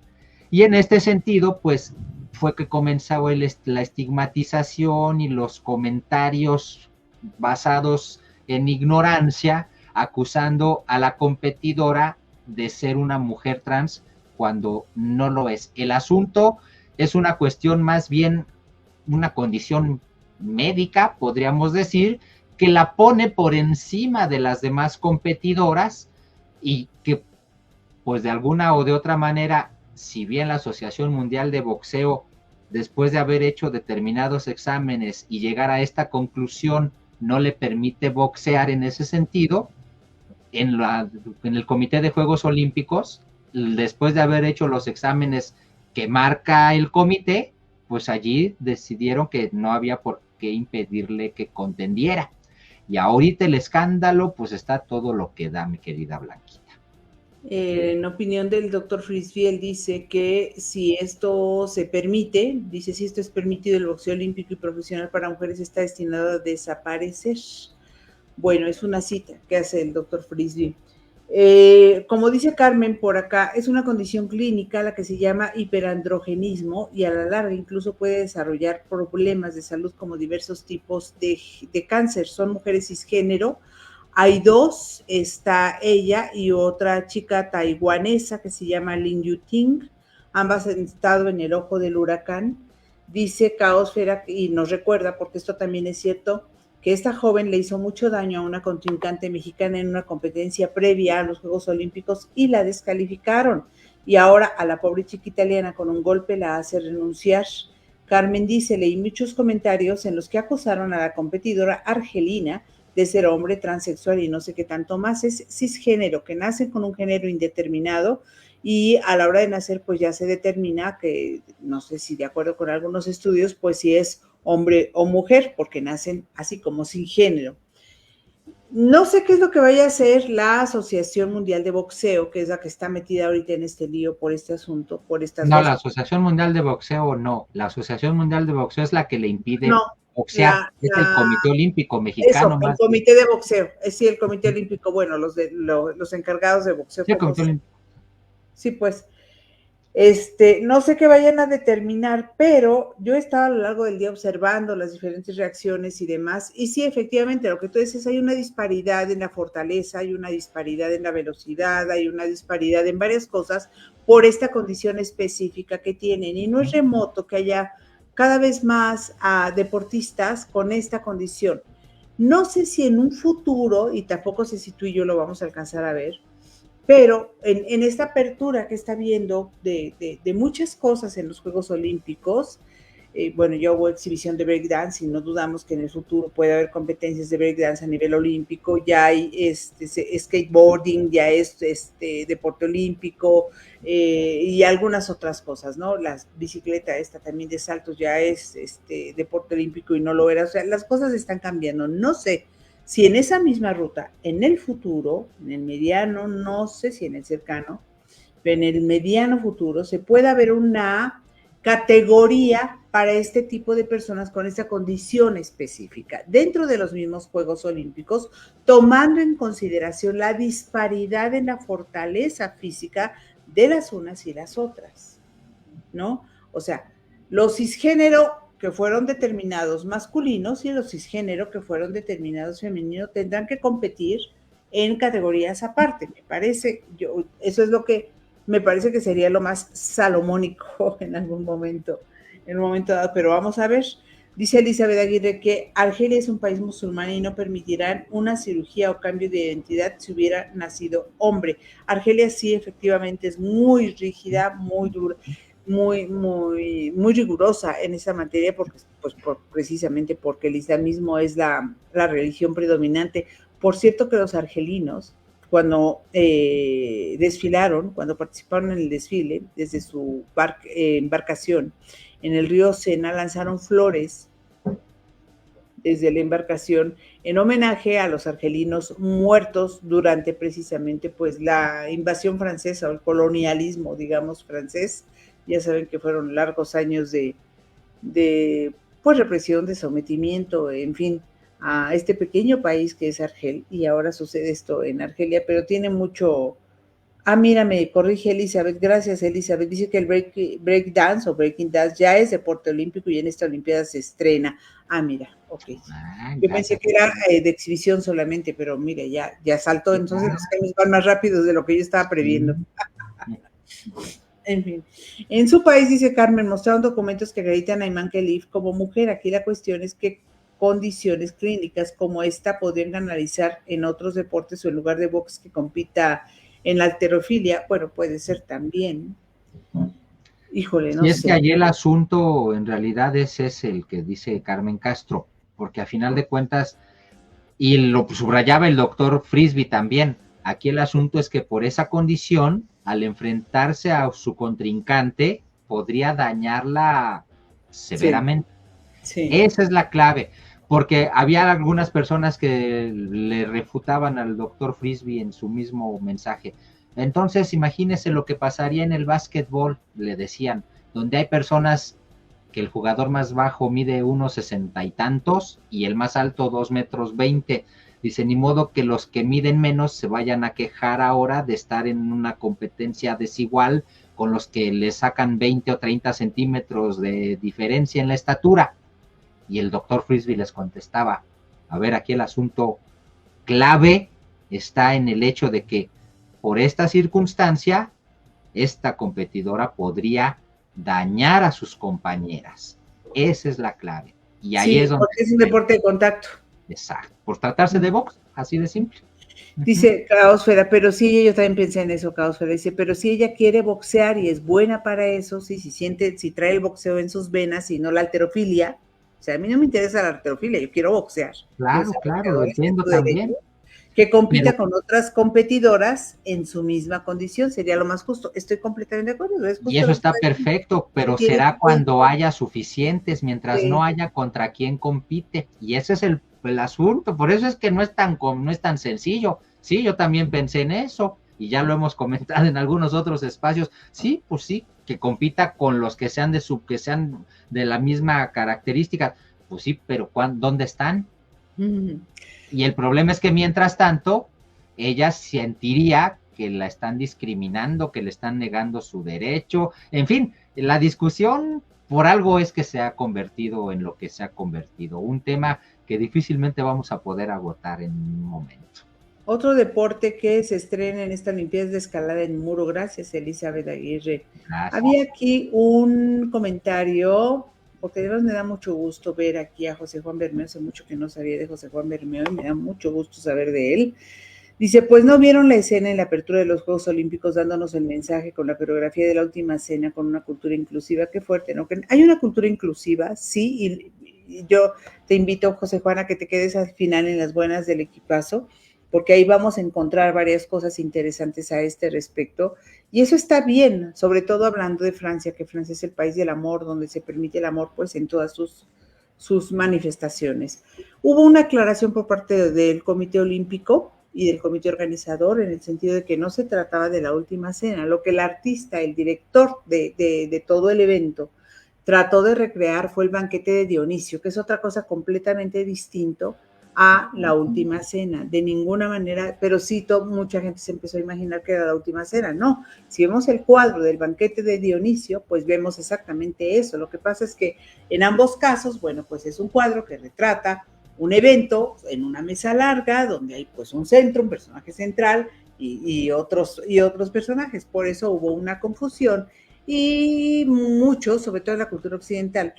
Y en este sentido, pues fue que comenzó la estigmatización y los comentarios basados en ignorancia, acusando a la competidora de ser una mujer trans cuando no lo es. El asunto es una cuestión más bien, una condición médica, podríamos decir, que la pone por encima de las demás competidoras y que pues de alguna o de otra manera, si bien la Asociación Mundial de Boxeo, después de haber hecho determinados exámenes y llegar a esta conclusión, no le permite boxear en ese sentido, en el Comité de Juegos Olímpicos, después de haber hecho los exámenes que marca el comité, pues allí decidieron que no había por qué impedirle que contendiera. Y ahorita el escándalo, pues está todo lo que da, mi querida Blanquita. En opinión del doctor Frisbee, él dice que si esto se permite, dice si esto es permitido, el boxeo olímpico y profesional para mujeres está destinado a desaparecer. Bueno, es una cita que hace el doctor Frisbee. Como dice Carmen por acá, es una condición clínica la que se llama hiperandrogenismo y a la larga incluso puede desarrollar problemas de salud como diversos tipos de cáncer. Son mujeres cisgénero. Hay dos, está ella y otra chica taiwanesa que se llama Lin Yuting. Ambas han estado en el ojo del huracán. Dice Caosfera y nos recuerda, porque esto también es cierto, que esta joven le hizo mucho daño a una contrincante mexicana en una competencia previa a los Juegos Olímpicos y la descalificaron. Y ahora a la pobre chica italiana con un golpe la hace renunciar. Carmen dice, leí muchos comentarios en los que acusaron a la competidora argelina de ser hombre, transexual y no sé qué tanto más. Es cisgénero, que nace con un género indeterminado y a la hora de nacer pues ya se determina que, no sé si de acuerdo con algunos estudios, pues si es hombre o mujer, porque nacen así como sin género. No sé qué es lo que vaya a hacer la Asociación Mundial de Boxeo, que es la que está metida ahorita en este lío por este asunto, por estas No, dos. la Asociación Mundial de Boxeo no. La Asociación Mundial de Boxeo es la que le impide No, boxear. Es el Comité Olímpico Mexicano eso, el más bien. comité de boxeo, sí, el comité olímpico, bueno, los encargados de boxeo. Sí, el Comité Olímpico. Sí, pues, no sé qué vayan a determinar, pero yo estaba a lo largo del día observando las diferentes reacciones y demás, y sí, efectivamente, lo que tú dices, hay una disparidad en la fortaleza, hay una disparidad en la velocidad, hay una disparidad en varias cosas por esta condición específica que tienen, y no es remoto que haya cada vez más deportistas con esta condición. No sé si en un futuro, y tampoco sé si tú y yo lo vamos a alcanzar a ver, pero en esta apertura que está viendo de muchas cosas en los Juegos Olímpicos, bueno, ya hubo exhibición de breakdance y no dudamos que en el futuro puede haber competencias de breakdance a nivel olímpico, ya hay skateboarding, ya es deporte olímpico y algunas otras cosas, ¿no? La bicicleta esta también de saltos ya es deporte olímpico y no lo era, o sea, las cosas están cambiando, no sé si en esa misma ruta, en el futuro, en el mediano, no sé si en el cercano, pero en el mediano futuro se pueda ver una categoría para este tipo de personas con esta condición específica dentro de los mismos Juegos Olímpicos, tomando en consideración la disparidad en la fortaleza física de las unas y las otras, ¿no? O sea, los cisgénero que fueron determinados masculinos y los cisgénero que fueron determinados femeninos tendrán que competir en categorías aparte. Me parece, eso es lo que me parece que sería lo más salomónico en algún momento, en un momento dado, pero vamos a ver. Dice Elizabeth Aguirre que Argelia es un país musulmán y no permitirán una cirugía o cambio de identidad si hubiera nacido hombre. Argelia sí, efectivamente, es muy rígida, muy dura, muy rigurosa en esa materia, porque, pues, precisamente porque el islamismo es la religión predominante. Por cierto que los argelinos, cuando desfilaron, cuando participaron en el desfile, desde su embarcación en el río Sena, lanzaron flores desde la embarcación en homenaje a los argelinos muertos durante precisamente pues la invasión francesa o el colonialismo, digamos, francés. Ya saben que fueron largos años de pues represión, de sometimiento, en fin, a este pequeño país que es Argel, y ahora sucede esto en Argelia, pero tiene mucho. Mira, me corrige Elizabeth, gracias Elizabeth, dice que el break dance o breaking dance ya es deporte olímpico y en esta olimpiada se estrena. Mira, ok. Yo pensé que era de exhibición solamente, pero mire, ya saltó, entonces los cambios van más rápidos de lo que yo estaba previendo. En fin, en su país, dice Carmen, mostraron documentos que acreditan a Iman Khelif como mujer. Aquí la cuestión es que condiciones clínicas como esta podrían analizar en otros deportes o en lugar de box que compita en la halterofilia. Bueno, puede ser también. Híjole, no sé. Y es que allí el asunto en realidad es el que dice Carmen Castro, porque a final de cuentas, y lo subrayaba el doctor Frisby también, aquí el asunto es que por esa condición, al enfrentarse a su contrincante, podría dañarla severamente. Sí. Esa es la clave, porque había algunas personas que le refutaban al doctor Frisby en su mismo mensaje. Entonces, imagínese lo que pasaría en el básquetbol, le decían, donde hay personas que el jugador más bajo mide 1,60 y tantos y el más alto 2,20 m. Dice, ni modo que los que miden menos se vayan a quejar ahora de estar en una competencia desigual con los que le sacan 20 o 30 centímetros de diferencia en la estatura. Y el doctor Frisby les contestaba, a ver, aquí el asunto clave está en el hecho de que por esta circunstancia, esta competidora podría dañar a sus compañeras. Esa es la clave. Y ahí es donde porque es un deporte de contacto. Exacto. Por tratarse de box, así de simple. Dice Caosfera, pero sí, yo también pensé en eso, Caosfera. Dice, pero si ella quiere boxear y es buena para eso, sí, si trae el boxeo en sus venas y no la halterofilia. O sea, a mí no me interesa la halterofilia, yo quiero boxear. Claro, lo entiendo también. Que compita con otras competidoras en su misma condición, sería lo más justo. Estoy completamente de acuerdo. Y eso está perfecto, pero será cuando haya suficientes, mientras no haya contra quién compite. Y ese es el asunto, por eso es que no es tan sencillo. Sí, yo también pensé en eso, y ya lo hemos comentado en algunos otros espacios. Sí, pues sí, que compita con los que sean que sean de la misma característica. Pues sí, pero ¿dónde están? Y el problema es que mientras tanto, ella sentiría que la están discriminando, que le están negando su derecho. En fin, la discusión por algo es que se ha convertido en lo que se ha convertido. Un tema que difícilmente vamos a poder agotar en un momento. Otro deporte que se estrena en esta Olimpiada de escalada en muro. Gracias, Elizabeth Aguirre. Gracias. Había aquí un comentario, porque además me da mucho gusto ver aquí a José Juan Bermeo. Hace mucho que no sabía de José Juan Bermeo y me da mucho gusto saber de él. Dice, pues no vieron la escena en la apertura de los Juegos Olímpicos dándonos el mensaje con la coreografía de la última cena con una cultura inclusiva. Qué fuerte, ¿no? Hay una cultura inclusiva, sí, y yo te invito, José Juan, a que te quedes al final en las buenas del equipazo, porque ahí vamos a encontrar varias cosas interesantes a este respecto. Y eso está bien, sobre todo hablando de Francia, que Francia es el país del amor, donde se permite el amor pues en todas sus manifestaciones. Hubo una aclaración por parte del Comité Olímpico y del comité organizador, en el sentido de que no se trataba de la última cena. Lo que el artista, el director de todo el evento, trató de recrear fue el banquete de Dionisio, que es otra cosa completamente distinto a la última cena. De ninguna manera, pero sí, mucha gente se empezó a imaginar que era la última cena. No, si vemos el cuadro del banquete de Dionisio, pues vemos exactamente eso. Lo que pasa es que en ambos casos, bueno, pues es un cuadro que retrata un evento en una mesa larga donde hay pues un centro, un personaje central y otros personajes. Por eso hubo una confusión y muchos, sobre todo en la cultura occidental,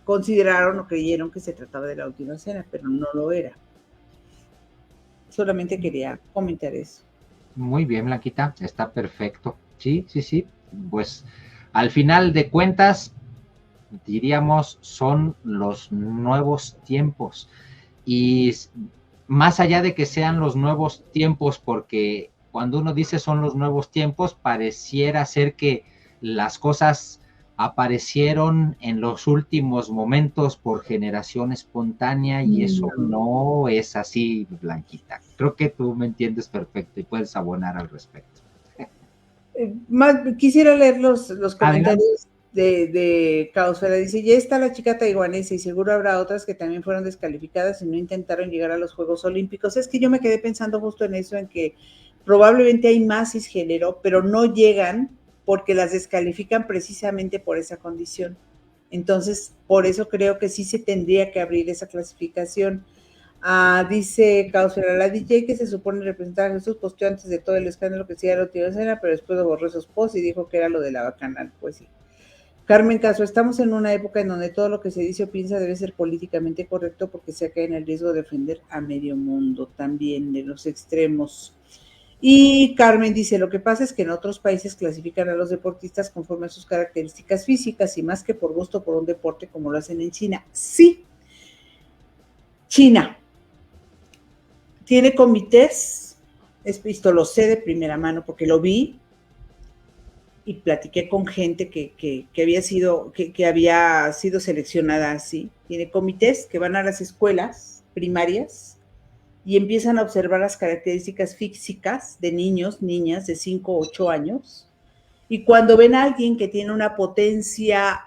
consideraron o creyeron que se trataba de la última cena, pero no lo era. Solamente quería comentar eso. Muy bien, Blanquita, está perfecto. Sí, sí, sí. Pues al final de cuentas, diríamos, son los nuevos tiempos. Y más allá de que sean los nuevos tiempos, porque cuando uno dice son los nuevos tiempos, pareciera ser que las cosas aparecieron en los últimos momentos por generación espontánea y eso no es así, Blanquita. Creo que tú me entiendes perfecto y puedes abonar al respecto. Quisiera leer los comentarios de Caosfera. Dice, ya está la chica taiwanesa y seguro habrá otras que también fueron descalificadas y no intentaron llegar a los Juegos Olímpicos. Es que yo me quedé pensando justo en eso, en que probablemente hay más cisgénero, pero no llegan porque las descalifican precisamente por esa condición. Entonces, por eso creo que sí se tendría que abrir esa clasificación. Dice Caosfera, la DJ que se supone representar a Jesús posteó antes de todo el escándalo que sí era la última cena, pero después borró esos posts y dijo que era lo de la bacanal. Pues sí. Carmen Caso, estamos en una época en donde todo lo que se dice o piensa debe ser políticamente correcto porque se cae en el riesgo de ofender a medio mundo, también de los extremos. Y Carmen dice, lo que pasa es que en otros países clasifican a los deportistas conforme a sus características físicas y más que por gusto por un deporte como lo hacen en China. Sí, China tiene comités, esto lo sé de primera mano porque lo vi y platiqué con gente que había sido seleccionada así. Tiene comités que van a las escuelas primarias y empiezan a observar las características físicas de niños, niñas de 5 o 8 años, y cuando ven a alguien que tiene una potencia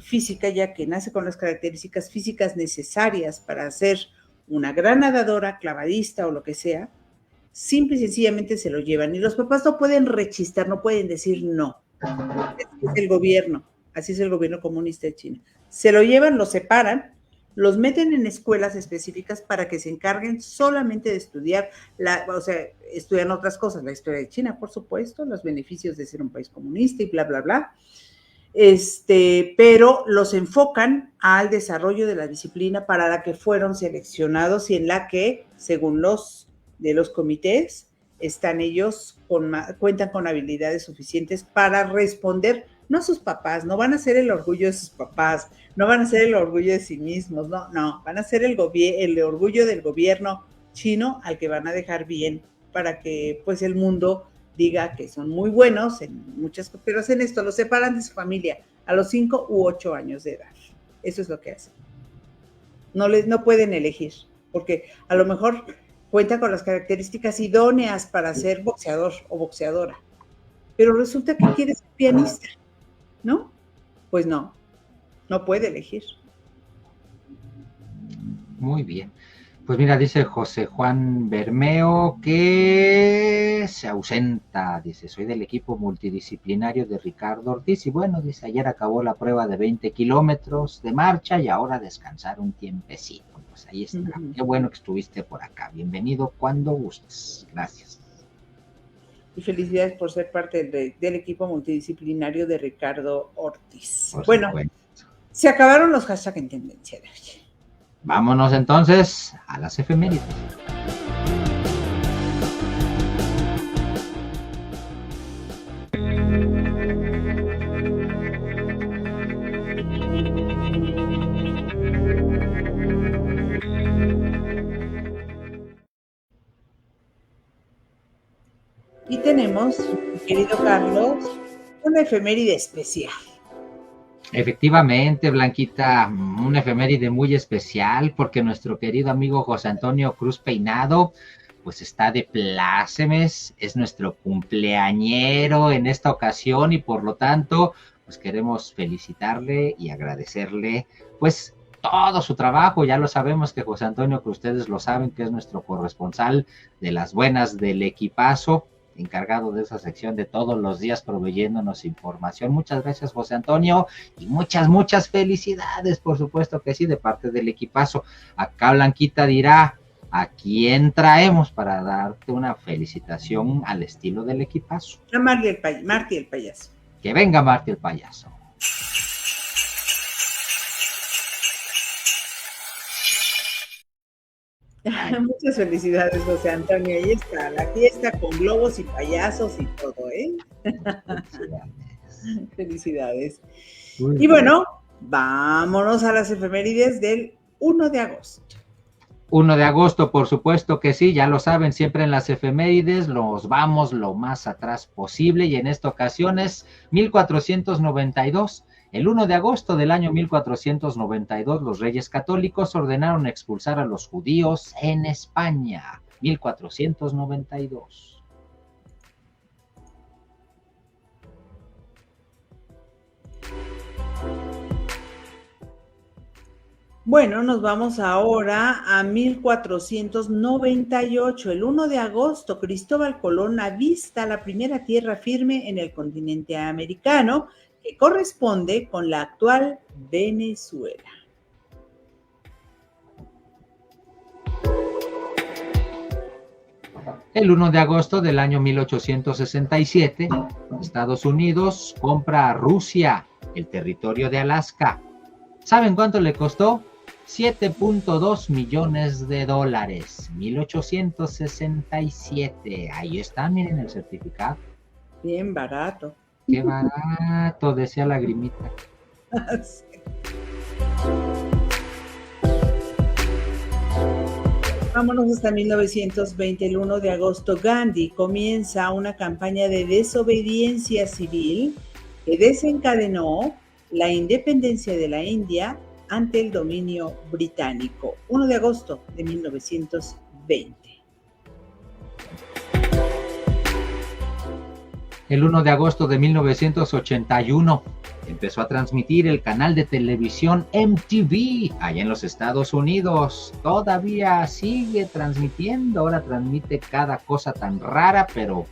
física, ya que nace con las características físicas necesarias para ser una gran nadadora, clavadista o lo que sea, simple y sencillamente se lo llevan. Y los papás no pueden rechistar, no pueden decir no. Así es el gobierno, así es el gobierno comunista de China. Se lo llevan, lo separan, los meten en escuelas específicas para que se encarguen solamente de estudiar, estudian otras cosas, la historia de China, por supuesto, los beneficios de ser un país comunista y bla, bla, bla. Pero los enfocan al desarrollo de la disciplina para la que fueron seleccionados y en la que, según los de los comités, están ellos, cuentan con habilidades suficientes para responder, no a sus papás, no van a ser el orgullo de sus papás, no van a ser el orgullo de sí mismos, no, van a ser el orgullo del gobierno chino al que van a dejar bien para que pues el mundo diga que son muy buenos en muchas cosas, pero hacen esto, los separan de su familia a los 5 u 8 años de edad. Eso es lo que hacen. No pueden elegir, porque a lo mejor cuenta con las características idóneas para ser boxeador o boxeadora, pero resulta que quiere ser pianista, ¿no? Pues no puede elegir. Muy bien. Pues mira, dice José Juan Bermeo que se ausenta, dice, soy del equipo multidisciplinario de Ricardo Ortiz y bueno, dice, ayer acabó la prueba de 20 kilómetros de marcha y ahora descansar un tiempecito. Pues ahí está. Qué bueno que estuviste por acá. Bienvenido cuando gustes. Gracias. Y felicidades por ser parte del equipo multidisciplinario de Ricardo Ortiz. Bueno, se acabaron los hashtags en tendencia de hoy. Vámonos entonces a las efemérides. Y tenemos, querido Carlos, una efeméride especial. Efectivamente, Blanquita, una efeméride muy especial porque nuestro querido amigo José Antonio Cruz Peinado pues está de plácemes, es nuestro cumpleañero en esta ocasión y por lo tanto pues queremos felicitarle y agradecerle pues todo su trabajo. Ya lo sabemos que José Antonio, que ustedes lo saben, que es nuestro corresponsal de las buenas del equipazo, encargado de esa sección de todos los días proveyéndonos información. Muchas gracias, José Antonio, y muchas felicidades, por supuesto que sí, de parte del equipazo. Acá Blanquita dirá, ¿a quién traemos para darte una felicitación al estilo del equipazo? A Marty el payaso. Que venga Marty el payaso. Muchas felicidades, José Antonio. Ahí está, la fiesta con globos y payasos y todo, ¿eh? Felicidades. Felicidades. Muy Y bien. bueno, vámonos a las efemérides del 1 de agosto. 1 de agosto, por supuesto que sí, ya lo saben, siempre en las efemérides nos vamos lo más atrás posible y en esta ocasión es 1492. El 1 de agosto del año 1492, los reyes católicos ordenaron expulsar a los judíos en España. 1492. Bueno, nos vamos ahora a 1498. El 1 de agosto, Cristóbal Colón avista la primera tierra firme en el continente americano, que corresponde con la actual Venezuela. El 1 de agosto del año 1867, Estados Unidos compra a Rusia el territorio de Alaska. ¿Saben cuánto le costó? 7.2 millones de dólares. 1867. Ahí está, miren el certificado. Bien barato. Qué barato, decía Lagrimita. Sí. Vámonos hasta 1920, el 1 de agosto, Gandhi comienza una campaña de desobediencia civil que desencadenó la independencia de la India ante el dominio británico. 1 de agosto de 1920. El 1 de agosto de 1981 empezó a transmitir el canal de televisión MTV allá en los Estados Unidos. Todavía sigue transmitiendo, ahora transmite cada cosa tan rara, pero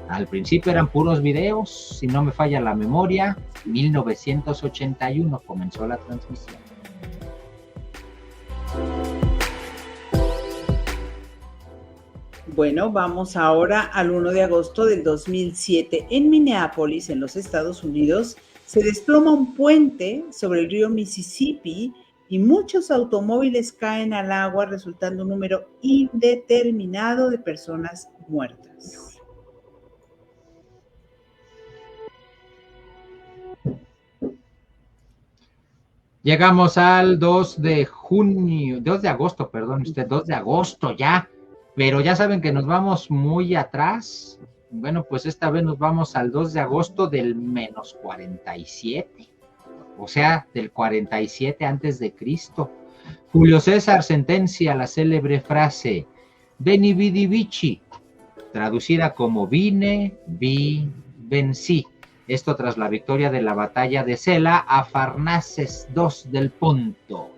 al principio eran puros videos, si no me falla la memoria. 1981 comenzó la transmisión. Bueno, vamos ahora al 1 de agosto del 2007. En Minneapolis, en los Estados Unidos, se desploma un puente sobre el río Mississippi y muchos automóviles caen al agua, resultando un número indeterminado de personas muertas. Llegamos al 2 de junio, 2 de agosto, perdón, 2 de agosto ya, pero ya saben que nos vamos muy atrás. Bueno, pues esta vez nos vamos al 2 de agosto del menos 47, o sea, del 47 antes de Cristo. Julio César sentencia la célebre frase Veni vidi vici, traducida como vine, vi, vencí. Esto tras la victoria de la batalla de Sela a Farnaces II del Ponto.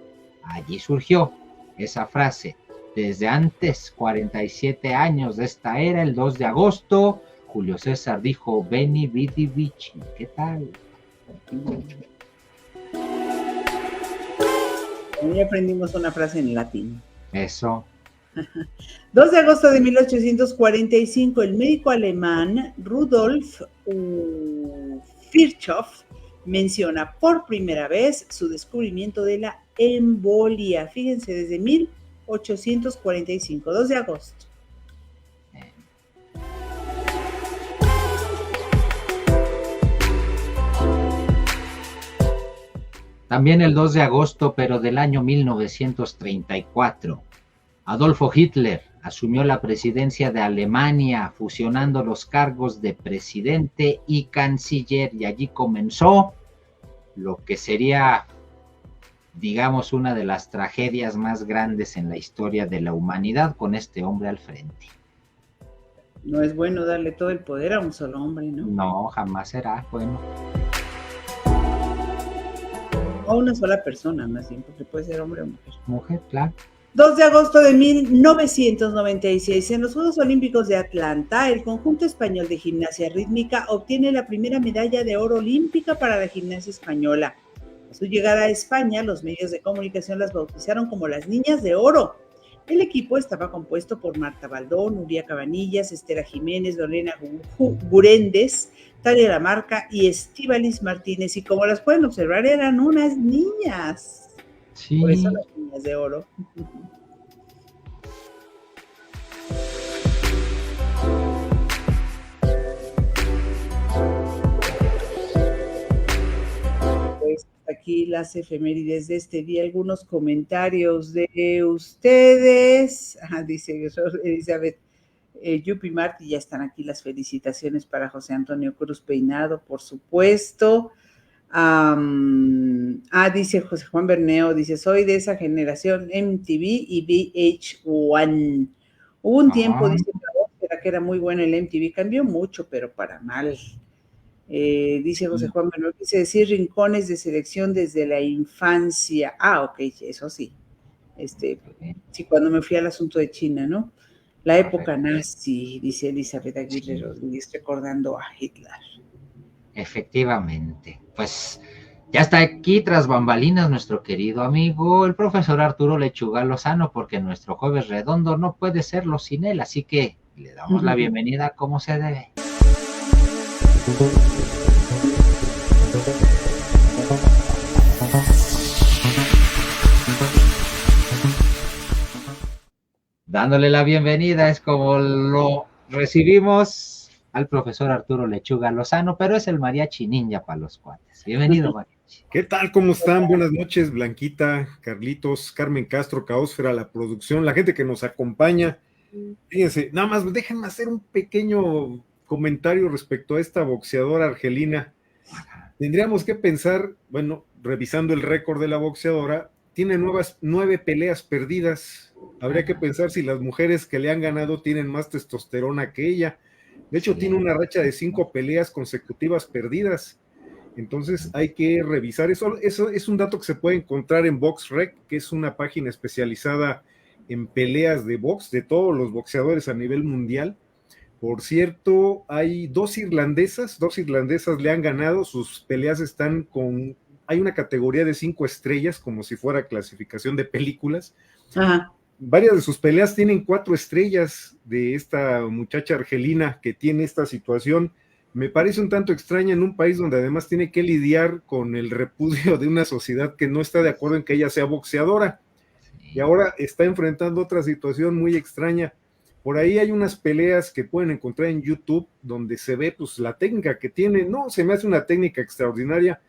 Allí surgió esa frase. Desde antes, 47 años de esta era, el 2 de agosto, Julio César dijo Veni vidi vici. ¿Qué tal? Hoy aprendimos una frase en latín. Eso. 2 de agosto de 1845, el médico alemán Rudolf Virchow menciona por primera vez su descubrimiento de la embolia. Fíjense, desde 1845, 2 de agosto. También el 2 de agosto, pero del año 1934. Adolfo Hitler asumió la presidencia de Alemania, fusionando los cargos de presidente y canciller, y allí comenzó lo que sería, digamos, una de las tragedias más grandes en la historia de la humanidad, con este hombre al frente. No es bueno darle todo el poder a un solo hombre, ¿no? No, jamás será bueno. O a una sola persona, más bien, porque puede ser hombre o mujer. Mujer, claro. 2 de agosto de 1996, en los Juegos Olímpicos de Atlanta, el conjunto español de gimnasia rítmica obtiene la primera medalla de oro olímpica para la gimnasia española. A su llegada a España, los medios de comunicación las bautizaron como las Niñas de Oro. El equipo estaba compuesto por Marta Baldó, Nuria Cabanillas, Estela Jiménez, Lorena Guréndez, Talia Lamarca y Estíbaliz Martínez. Y como las pueden observar, eran unas niñas. Sí. Por eso las Niñas de Oro. aquí las efemérides de este día, algunos comentarios de ustedes. Dice Elizabeth Yupi Martí, ya están aquí las felicitaciones para José Antonio Cruz Peinado, por supuesto. Dice José Juan Berneo, dice, soy de esa generación MTV y VH1. Hubo un tiempo, dice, que era muy bueno el MTV, cambió mucho, pero para mal. Dice José Juan Berneo, quise decir rincones de selección desde la infancia. Ok, eso sí. Sí, cuando me fui al asunto de China, ¿no? La época nazi, dice Elizabeth Aguirre Rodríguez, recordando a Hitler. Efectivamente, pues ya está aquí tras bambalinas nuestro querido amigo, el profesor Arturo Lechuga Lozano, porque nuestro jueves redondo no puede serlo sin él, así que le damos la bienvenida como se debe. Dándole la bienvenida es como lo recibimos al profesor Arturo Lechuga Lozano, pero es el mariachi ninja para los cuates. Bienvenido, mariachi. ¿Qué tal? ¿Cómo están? Buenas noches, Blanquita, Carlitos, Carmen Castro, Caosfera, la producción, la gente que nos acompaña. Fíjense, nada más déjenme hacer un pequeño comentario respecto a esta boxeadora argelina. Tendríamos que pensar, bueno, revisando el récord de la boxeadora, tiene 9 peleas perdidas. Habría que pensar si las mujeres que le han ganado tienen más testosterona que ella. De hecho, tiene una racha de 5 peleas consecutivas perdidas. Entonces hay que revisar eso. Eso es un dato que se puede encontrar en BoxRec, que es una página especializada en peleas de box de todos los boxeadores a nivel mundial. Por cierto, hay dos irlandesas le han ganado, sus peleas están con, hay una categoría de 5 estrellas, como si fuera clasificación de películas. Ajá. Varias de sus peleas tienen 4 estrellas de esta muchacha argelina que tiene esta situación. Me parece un tanto extraña en un país donde además tiene que lidiar con el repudio de una sociedad que no está de acuerdo en que ella sea boxeadora. Y ahora está enfrentando otra situación muy extraña. Por ahí hay unas peleas que pueden encontrar en YouTube donde se ve pues la técnica que tiene. No, se me hace una técnica extraordinaria.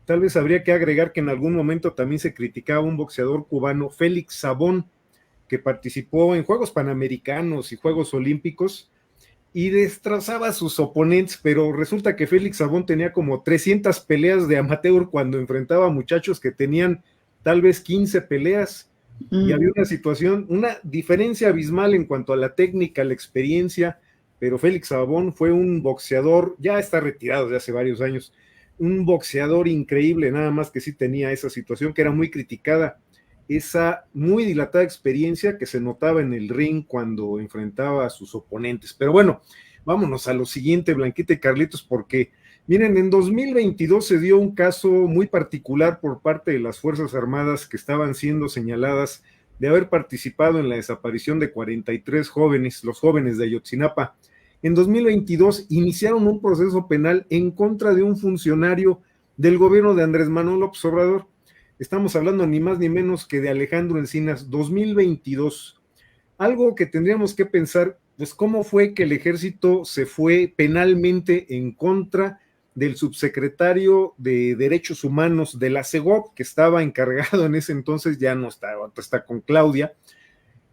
Tal vez habría que agregar que en algún momento también se criticaba a un boxeador cubano, Félix Sabón, que participó en Juegos Panamericanos y Juegos Olímpicos y destrozaba a sus oponentes, pero resulta que Félix Sabón tenía como 300 peleas de amateur cuando enfrentaba a muchachos que tenían tal vez 15 peleas. Y había una situación, una diferencia abismal en cuanto a la técnica, la experiencia, pero Félix Sabón fue un boxeador, ya está retirado de hace varios años, un boxeador increíble, nada más que sí tenía esa situación que era muy criticada, esa muy dilatada experiencia que se notaba en el ring cuando enfrentaba a sus oponentes. Pero bueno, vámonos a lo siguiente, Blanquita y Carlitos, porque miren, en 2022 se dio un caso muy particular por parte de las Fuerzas Armadas que estaban siendo señaladas de haber participado en la desaparición de 43 jóvenes, los jóvenes de Ayotzinapa. En 2022 iniciaron un proceso penal en contra de un funcionario del gobierno de Andrés Manuel López Obrador. Estamos hablando ni más ni menos que de Alejandro Encinas, 2022. Algo que tendríamos que pensar, pues cómo fue que el ejército se fue penalmente en contra del subsecretario de Derechos Humanos de la CEGOP, que estaba encargado en ese entonces, ya no está con Claudia,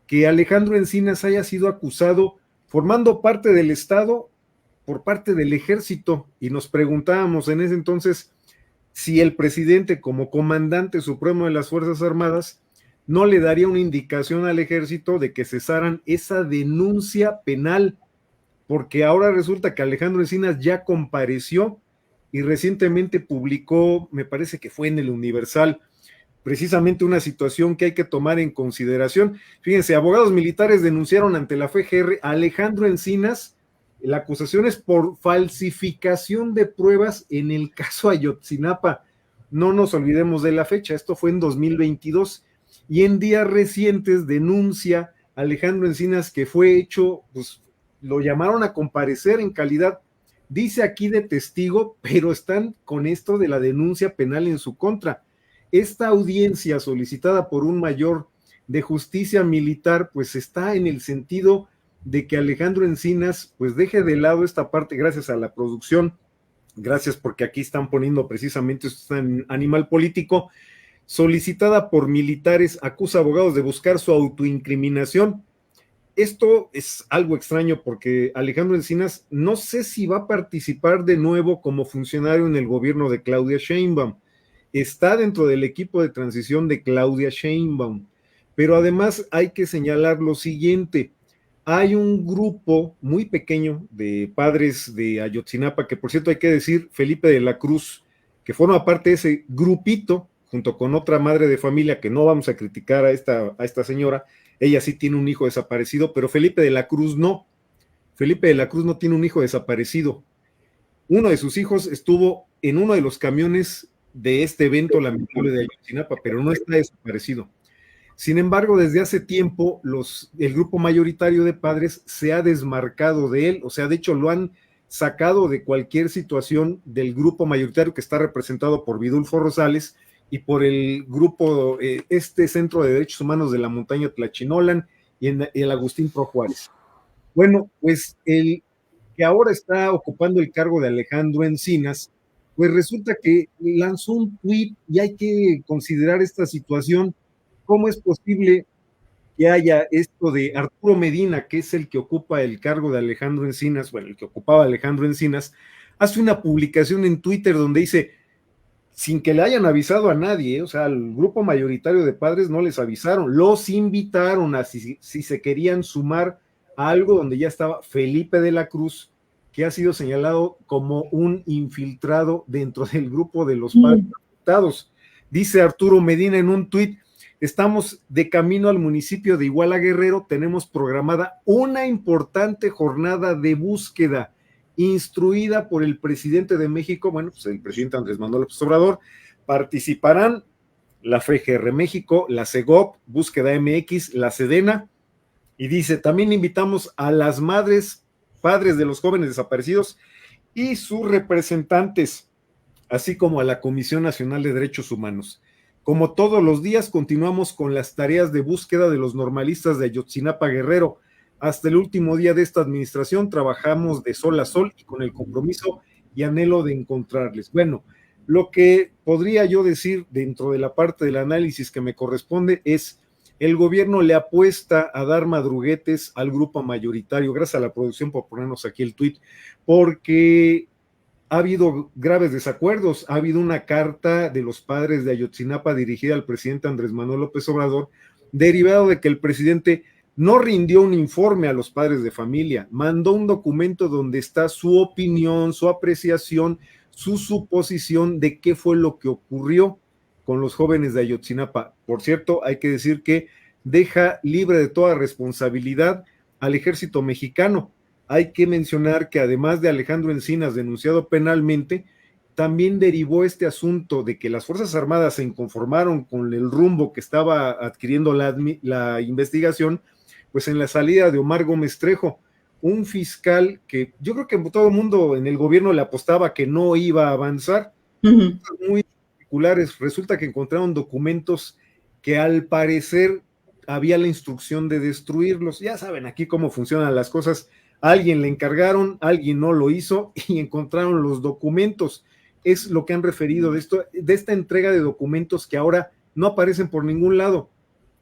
que Alejandro Encinas haya sido acusado formando parte del Estado por parte del ejército, y nos preguntábamos en ese entonces si el presidente como comandante supremo de las Fuerzas Armadas no le daría una indicación al ejército de que cesaran esa denuncia penal, porque ahora resulta que Alejandro Encinas ya compareció y recientemente publicó, me parece que fue en el Universal, precisamente una situación que hay que tomar en consideración. Fíjense, abogados militares denunciaron ante la FGR a Alejandro Encinas. La acusación es por falsificación de pruebas en el caso Ayotzinapa. No nos olvidemos de la fecha, esto fue en 2022. Y en días recientes denuncia Alejandro Encinas que fue hecho, pues lo llamaron a comparecer en calidad, dice aquí de testigo, pero están con esto de la denuncia penal en su contra. Esta audiencia solicitada por un mayor de justicia militar, pues está en el sentido de que Alejandro Encinas pues deje de lado esta parte, gracias a la producción, Gracias, porque aquí están poniendo precisamente este animal político. Solicitada por militares, acusa a abogados de buscar su autoincriminación. Esto es algo extraño porque Alejandro Encinas no sé si va a participar de nuevo como funcionario en el gobierno de Claudia Sheinbaum. Está dentro del equipo de transición de Claudia Sheinbaum, pero además hay que señalar lo siguiente: hay un grupo muy pequeño de padres de Ayotzinapa, que por cierto hay que decir, Felipe de la Cruz, que forma parte de ese grupito, junto con otra madre de familia, que no vamos a criticar a esta señora. Ella sí tiene un hijo desaparecido, pero Felipe de la Cruz no. Felipe de la Cruz no tiene un hijo desaparecido. Uno de sus hijos estuvo en uno de los camiones de este evento lamentable de Ayotzinapa, pero no está desaparecido. Sin embargo, desde hace tiempo, el grupo mayoritario de padres se ha desmarcado de él, o sea, de hecho lo han sacado de cualquier situación del grupo mayoritario, que está representado por Vidulfo Rosales y por el grupo, Centro de Derechos Humanos de la Montaña Tlachinolan y el Agustín Pro Juárez. Bueno, pues el que ahora está ocupando el cargo de Alejandro Encinas, pues resulta que lanzó un tuit, y hay que considerar esta situación. ¿Cómo es posible que haya esto de Arturo Medina, que es el que ocupa el cargo de Alejandro Encinas, bueno, el que ocupaba Alejandro Encinas, hace una publicación en Twitter donde dice, sin que le hayan avisado a nadie, o sea, al grupo mayoritario de padres no les avisaron, los invitaron a si se querían sumar a algo donde ya estaba Felipe de la Cruz, que ha sido señalado como un infiltrado dentro del grupo de los padres afectados. Dice Arturo Medina en un tuit: estamos de camino al municipio de Iguala Guerrero, tenemos programada una importante jornada de búsqueda instruida por el presidente de México, bueno, pues el presidente Andrés Manuel López Obrador. Participarán la FGR México, la CEGOP, Búsqueda MX, la Sedena, y dice, también invitamos a las madres, padres de los jóvenes desaparecidos y sus representantes, así como a la Comisión Nacional de Derechos Humanos. Como todos los días, continuamos con las tareas de búsqueda de los normalistas de Ayotzinapa Guerrero. Hasta el último día de esta administración trabajamos de sol a sol y con el compromiso y anhelo de encontrarles. Bueno, lo que podría yo decir dentro de la parte del análisis que me corresponde es: el gobierno le apuesta a dar madruguetes al grupo mayoritario. Gracias a la producción por ponernos aquí el tuit, porque ha habido graves desacuerdos. Ha habido una carta de los padres de Ayotzinapa dirigida al presidente Andrés Manuel López Obrador, derivado de que el presidente no rindió un informe a los padres de familia, mandó un documento donde está su opinión, su apreciación, su suposición de qué fue lo que ocurrió con los jóvenes de Ayotzinapa. Por cierto, hay que decir que deja libre de toda responsabilidad al ejército mexicano. Hay que mencionar que además de Alejandro Encinas denunciado penalmente, también derivó este asunto de que las Fuerzas Armadas se inconformaron con el rumbo que estaba adquiriendo la investigación, pues en la salida de Omar Gómez Trejo, un fiscal que yo creo que todo el mundo en el gobierno le apostaba que no iba a avanzar. Muy particulares. Resulta que encontraron documentos que al parecer había la instrucción de destruirlos. Ya saben aquí cómo funcionan las cosas. A alguien le encargaron, alguien no lo hizo y encontraron los documentos. Es lo que han referido de esta entrega de documentos que ahora no aparecen por ningún lado.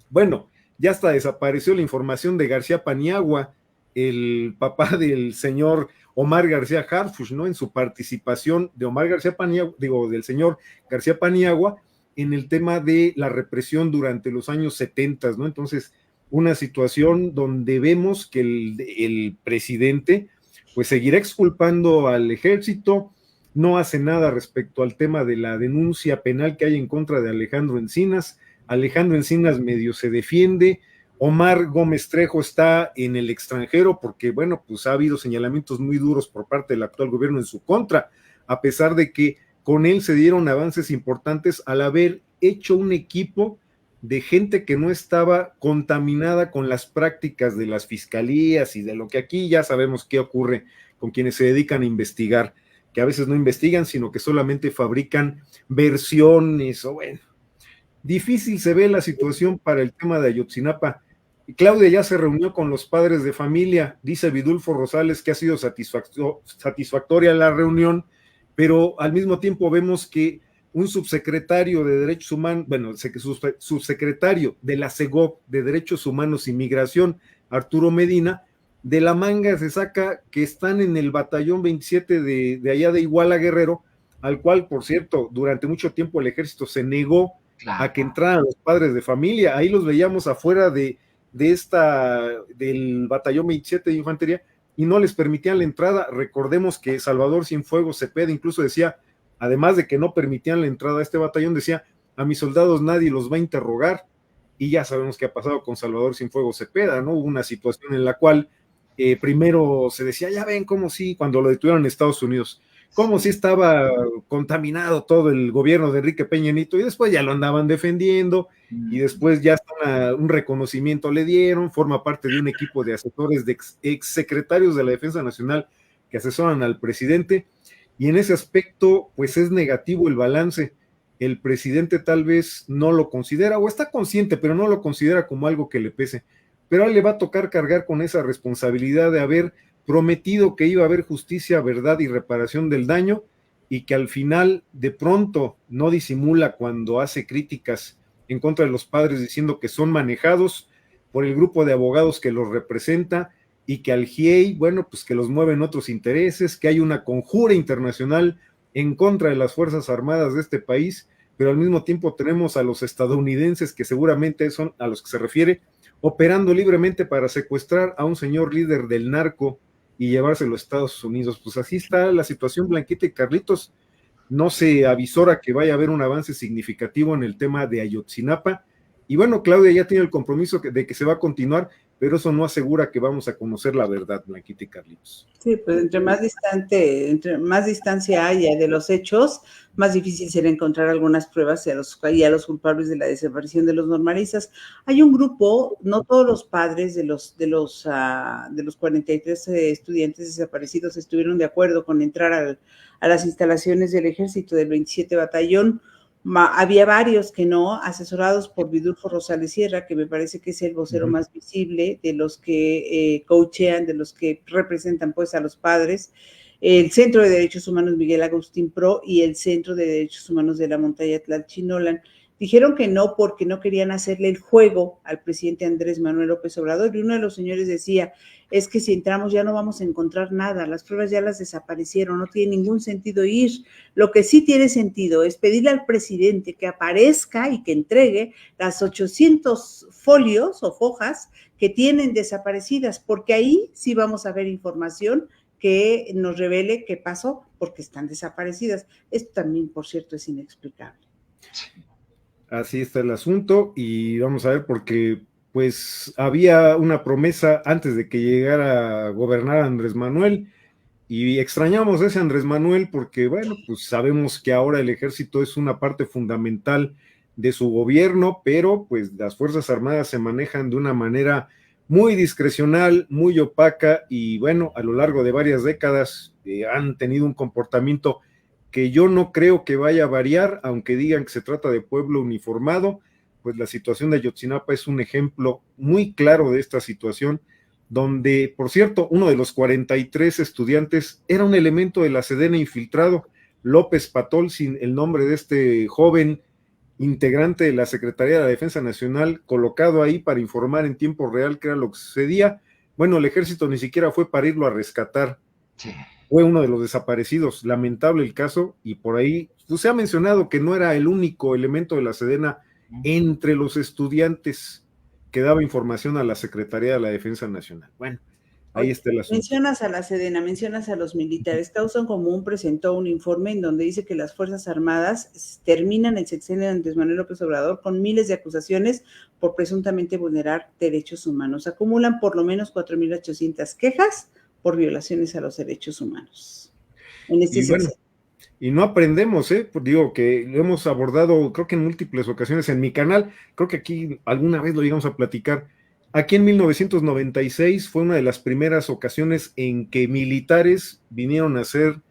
Bueno, ya hasta desapareció la información de García Paniagua, el papá del señor Omar García Harfuch, ¿no? En su participación de Omar García Paniagua, del señor García Paniagua, en el tema de la represión durante los años 70, ¿no? Entonces, una situación donde vemos que el presidente pues seguirá exculpando al ejército, no hace nada respecto al tema de la denuncia penal que hay en contra de Alejandro Encinas. Alejandro Encinas medio se defiende. Omar Gómez Trejo está en el extranjero porque, bueno, pues ha habido señalamientos muy duros por parte del actual gobierno en su contra, a pesar de que con él se dieron avances importantes al haber hecho un equipo de gente que no estaba contaminada con las prácticas de las fiscalías y de lo que aquí ya sabemos qué ocurre con quienes se dedican a investigar, que a veces no investigan, sino que solamente fabrican versiones, o bueno, difícil se ve la situación para el tema de Ayotzinapa. Claudia ya se reunió con los padres de familia, dice Vidulfo Rosales que ha sido satisfactoria la reunión, pero al mismo tiempo vemos que un subsecretario de Derechos Humanos, bueno, subsecretario de la SEGOV de Derechos Humanos y Migración, Arturo Medina, de la manga se saca que están en el batallón 27 de allá de Iguala, Guerrero, al cual, por cierto, durante mucho tiempo el ejército se negó a que entraran los padres de familia. Ahí los veíamos afuera del batallón 27 de infantería y no les permitían la entrada. Recordemos que Salvador Cienfuegos Cepeda incluso decía, además de que no permitían la entrada a este batallón, decía, a mis soldados nadie los va a interrogar, y ya sabemos qué ha pasado con Salvador Cienfuegos Cepeda, ¿no? Hubo una situación en la cual primero se decía, ya ven cómo sí, cuando lo detuvieron en Estados Unidos, cómo sí estaba contaminado todo el gobierno de Enrique Peña Nieto, y después ya lo andaban defendiendo, y después ya un reconocimiento le dieron, forma parte de un equipo de asesores de ex secretarios de la Defensa Nacional que asesoran al presidente, y en ese aspecto, pues es negativo el balance. El presidente tal vez no lo considera, o está consciente, pero no lo considera como algo que le pese. Pero a él le va a tocar cargar con esa responsabilidad de haber prometido que iba a haber justicia, verdad y reparación del daño, y que al final de pronto no disimula cuando hace críticas en contra de los padres diciendo que son manejados por el grupo de abogados que los representa, y que al GIEI, bueno, pues que los mueven otros intereses, que hay una conjura internacional en contra de las Fuerzas Armadas de este país, pero al mismo tiempo tenemos a los estadounidenses, que seguramente son a los que se refiere, operando libremente para secuestrar a un señor líder del narco y llevárselo a Estados Unidos. Pues así está la situación, Blanquita y Carlitos. No se avisora que vaya a haber un avance significativo en el tema de Ayotzinapa, y bueno, Claudia ya tiene el compromiso de que se va a continuar, pero eso no asegura que vamos a conocer la verdad, Blanquita y Carlitos. Sí, pues entre más distancia haya de los hechos, más difícil será encontrar algunas pruebas y a los culpables de la desaparición de los normalistas. Hay un grupo, no todos los padres de los 43 estudiantes desaparecidos estuvieron de acuerdo con entrar a las instalaciones del ejército del 27 Batallón. Había varios que no, asesorados por Vidulfo Rosales Sierra, que me parece que es el vocero más visible de los que coachean, de los que representan pues a los padres, el Centro de Derechos Humanos Miguel Agustín Pro y el Centro de Derechos Humanos de la Montaña Tlalchinolan. Dijeron que no porque no querían hacerle el juego al presidente Andrés Manuel López Obrador, y uno de los señores decía, es que si entramos ya no vamos a encontrar nada, las pruebas ya las desaparecieron, no tiene ningún sentido ir. Lo que sí tiene sentido es pedirle al presidente que aparezca y que entregue las 800 folios o fojas que tienen desaparecidas, porque ahí sí vamos a ver información que nos revele qué pasó, porque están desaparecidas. Esto también, por cierto, es inexplicable. Así está el asunto, y vamos a ver, porque pues había una promesa antes de que llegara a gobernar Andrés Manuel, y extrañamos ese Andrés Manuel porque, bueno, pues sabemos que ahora el ejército es una parte fundamental de su gobierno, pero pues las Fuerzas Armadas se manejan de una manera muy discrecional, muy opaca, y bueno, a lo largo de varias décadas han tenido un comportamiento que yo no creo que vaya a variar, aunque digan que se trata de pueblo uniformado. Pues la situación de Ayotzinapa es un ejemplo muy claro de esta situación, donde, por cierto, uno de los 43 estudiantes era un elemento de la Sedena infiltrado, López Patol, sin el nombre de este joven integrante de la Secretaría de la Defensa Nacional, colocado ahí para informar en tiempo real qué era lo que sucedía. Bueno, el ejército ni siquiera fue para irlo a rescatar. Sí. Fue uno de los desaparecidos, lamentable el caso, y por ahí pues, se ha mencionado que no era el único elemento de la Sedena entre los estudiantes que daba información a la Secretaría de la Defensa Nacional. Bueno, ahí está el asunto. Mencionas a la Sedena, mencionas a los militares. Causa en Común presentó un informe en donde dice que las Fuerzas Armadas terminan el sexenio de Andrés Manuel López Obrador con miles de acusaciones por presuntamente vulnerar derechos humanos. Acumulan por lo menos 4,800 quejas por violaciones a los derechos humanos. En este sexenio. Y no aprendemos, digo que lo hemos abordado creo que en múltiples ocasiones en mi canal, creo que aquí alguna vez lo llegamos a platicar. Aquí en 1996 fue una de las primeras ocasiones en que militares vinieron a hacer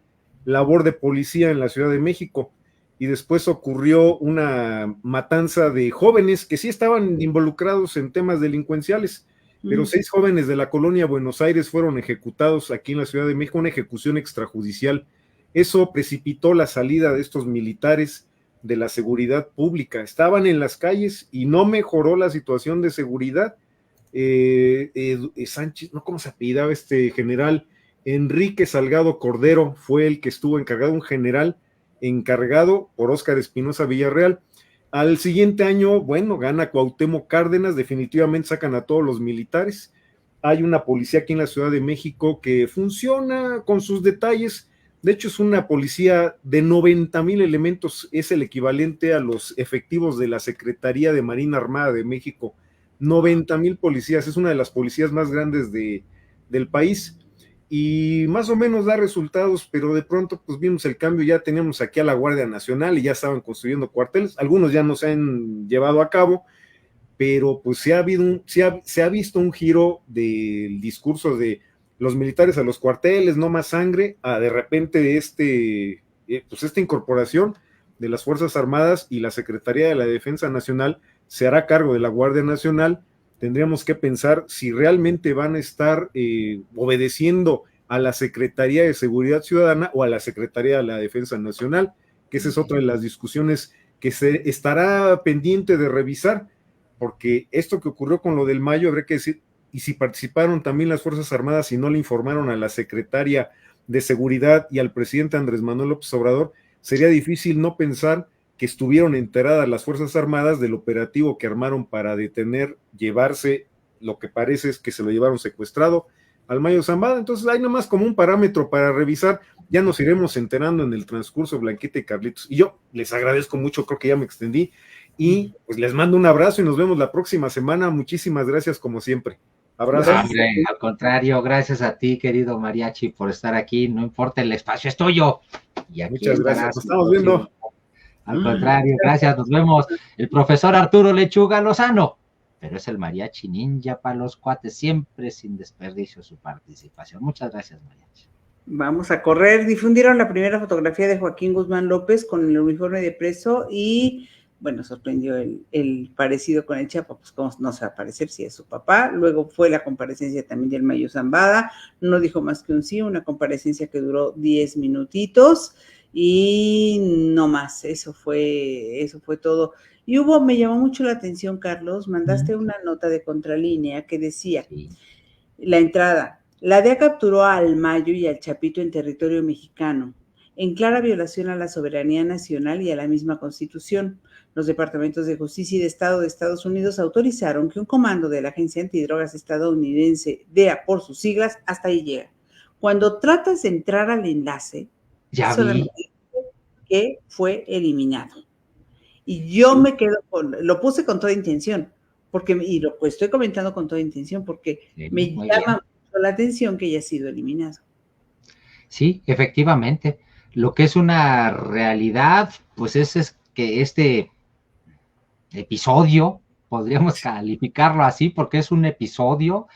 labor de policía en la Ciudad de México, y después ocurrió una matanza de jóvenes que sí estaban involucrados en temas delincuenciales, pero 6 jóvenes de la colonia Buenos Aires fueron ejecutados aquí en la Ciudad de México, una ejecución extrajudicial. Eso precipitó la salida de estos militares de la seguridad pública. Estaban en las calles y no mejoró la situación de seguridad. Sánchez, no, ¿cómo se apellidaba este general? Enrique Salgado Cordero fue el que estuvo encargado, un general encargado por Óscar Espinosa Villarreal. Al siguiente año, bueno, gana Cuauhtémoc Cárdenas, definitivamente sacan a todos los militares. Hay una policía aquí en la Ciudad de México que funciona con sus detalles. De hecho, es una policía de 90,000 elementos, es el equivalente a los efectivos de la Secretaría de Marina Armada de México. 90,000 policías, es una de las policías más grandes del país, y más o menos da resultados, pero de pronto pues vimos el cambio. Ya teníamos aquí a la Guardia Nacional y ya estaban construyendo cuarteles, algunos ya no se han llevado a cabo, pero pues se ha visto un giro del discurso de los militares a los cuarteles, no más sangre, a de repente esta incorporación de las Fuerzas Armadas, y la Secretaría de la Defensa Nacional se hará cargo de la Guardia Nacional. Tendríamos que pensar si realmente van a estar obedeciendo a la Secretaría de Seguridad Ciudadana o a la Secretaría de la Defensa Nacional, que esa es otra de las discusiones que se estará pendiente de revisar, porque esto que ocurrió con lo del Mayo, habría que decir, y si participaron también las Fuerzas Armadas y no le informaron a la Secretaria de Seguridad y al presidente Andrés Manuel López Obrador, sería difícil no pensar que estuvieron enteradas las Fuerzas Armadas del operativo que armaron para detener, llevarse, lo que parece es que se lo llevaron secuestrado al Mayo Zambada. Entonces hay nomás como un parámetro para revisar. Ya nos iremos enterando en el transcurso, Blanquita y Carlitos. Y yo les agradezco mucho, creo que ya me extendí, y pues les mando un abrazo y nos vemos la próxima semana. Muchísimas gracias como siempre. Abrazo. Hombre, al contrario, gracias a ti, querido Mariachi, por estar aquí. No importa, el espacio es tuyo. Y aquí muchas gracias, nos estamos viendo. Al contrario, gracias, nos vemos. El profesor Arturo Lechuga Lozano, pero es el Mariachi Ninja para los cuates, siempre sin desperdicio su participación. Muchas gracias, Mariachi. Vamos a correr. Difundieron la primera fotografía de Joaquín Guzmán López con el uniforme de preso y, bueno, sorprendió el parecido con el Chapa, pues cómo no se va a parecer si es su papá. Luego fue la comparecencia también del Mayo Zambada, no dijo más que un sí, una comparecencia que duró 10 minutitos y no más, eso fue todo. Y me llamó mucho la atención, Carlos, mandaste una nota de Contralínea que decía, la entrada, la DEA capturó al Mayo y al Chapito en territorio mexicano, en clara violación a la soberanía nacional y a la misma Constitución. Los departamentos de Justicia y de Estado de Estados Unidos autorizaron que un comando de la Agencia Antidrogas estadounidense, DEA por sus siglas, hasta ahí llega. Cuando tratas de entrar al enlace, solamente que fue eliminado. Y yo me quedo lo puse con toda intención, y lo estoy comentando con toda intención, porque me llama mucho la atención que haya sido eliminado. Sí, efectivamente. Lo que es una realidad, pues es que este episodio, podríamos calificarlo así, porque es un episodio,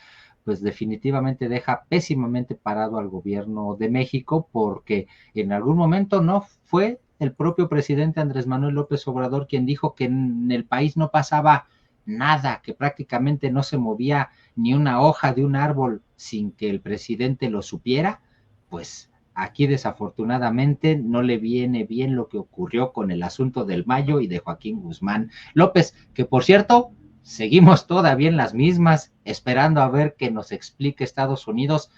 pues definitivamente deja pésimamente parado al gobierno de México, porque en algún momento no fue el propio presidente Andrés Manuel López Obrador quien dijo que en el país no pasaba nada, que prácticamente no se movía ni una hoja de un árbol sin que el presidente lo supiera. Pues aquí desafortunadamente no le viene bien lo que ocurrió con el asunto del Mayo y de Joaquín Guzmán López, que por cierto, seguimos todavía en las mismas, esperando a ver que nos explique Estados Unidos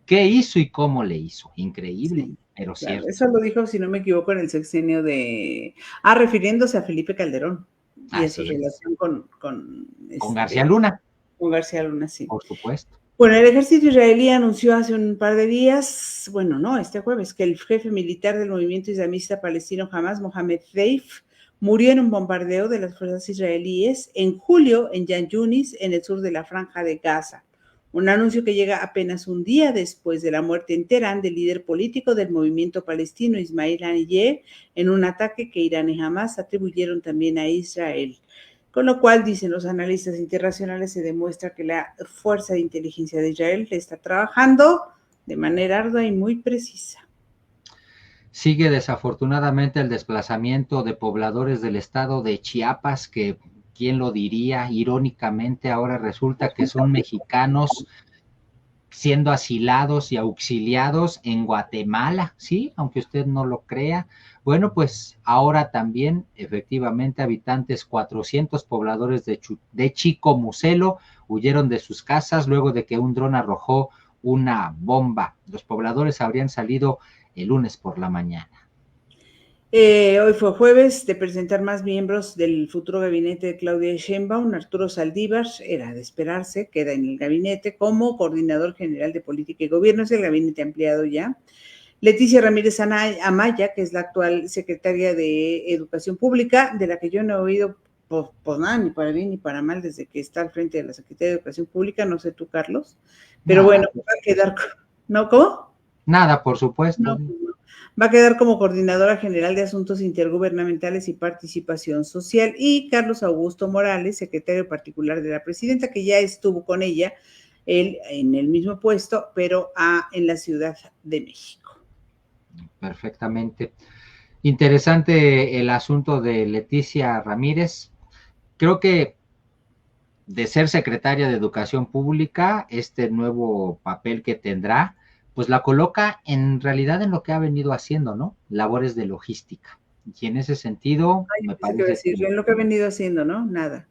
qué hizo y cómo le hizo. Increíble, sí, pero claro, cierto. Eso lo dijo, si no me equivoco, en el sexenio refiriéndose a Felipe Calderón y a su relación con García Luna. Con García Luna, sí. Por supuesto. Bueno, el ejército israelí anunció hace un par de días, este jueves, que el jefe militar del movimiento islamista palestino Hamas, Mohamed Deif, murió en un bombardeo de las fuerzas israelíes en julio en Yan Yunis, en el sur de la Franja de Gaza. Un anuncio que llega apenas un día después de la muerte en Teherán del líder político del movimiento palestino Ismail Haniyeh en un ataque que Irán y Hamas atribuyeron también a Israel. Con lo cual, dicen los analistas internacionales, se demuestra que la Fuerza de Inteligencia de Israel está trabajando de manera ardua y muy precisa. Sigue desafortunadamente el desplazamiento de pobladores del estado de Chiapas, que quién lo diría, irónicamente ahora resulta que son mexicanos siendo asilados y auxiliados en Guatemala, ¿sí? Aunque usted no lo crea. Bueno, pues ahora también, efectivamente, habitantes, 400 pobladores de Chicomucelo huyeron de sus casas luego de que un dron arrojó una bomba. Los pobladores habrían salido el lunes por la mañana. Hoy fue jueves de presentar más miembros del futuro gabinete de Claudia Sheinbaum. Arturo Saldívar, era de esperarse, queda en el gabinete como coordinador general de política y gobierno, es el gabinete ampliado ya. Leticia Ramírez Amaya, que es la actual secretaria de Educación Pública, de la que yo no he oído pues nada, ni para bien ni para mal, desde que está al frente de la Secretaría de Educación Pública, no sé tú, Carlos, pero Nada, bueno, va a quedar, ¿no? ¿Cómo? Nada, por supuesto. No, va a quedar como coordinadora general de Asuntos Intergubernamentales y Participación Social, y Carlos Augusto Morales, secretario particular de la presidenta, que ya estuvo con ella, él en el mismo puesto, pero en la Ciudad de México. Perfectamente. Interesante el asunto de Leticia Ramírez. Creo que de ser secretaria de Educación Pública, este nuevo papel que tendrá, pues la coloca en realidad en lo que ha venido haciendo, ¿no? Labores de logística. Y en ese sentido, me parece decir, en lo que ha venido haciendo, ¿no? Nada.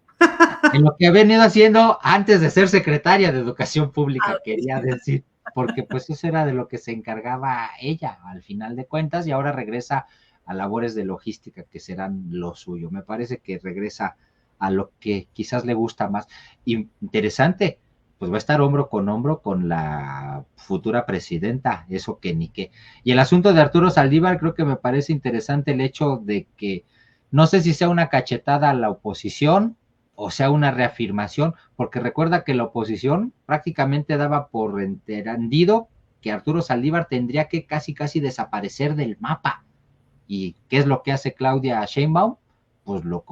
En lo que ha venido haciendo antes de ser secretaria de Educación Pública, quería decir, porque pues eso era de lo que se encargaba ella al final de cuentas, y ahora regresa a labores de logística que serán lo suyo. Me parece que regresa a lo que quizás le gusta más. Interesante, pues va a estar hombro con la futura presidenta, eso que ni qué. Y el asunto de Arturo Saldívar, creo que me parece interesante el hecho de que no sé si sea una cachetada a la oposición o sea una reafirmación, porque recuerda que la oposición prácticamente daba por entendido que Arturo Saldívar tendría que casi desaparecer del mapa. ¿Y qué es lo que hace Claudia Sheinbaum? Pues lo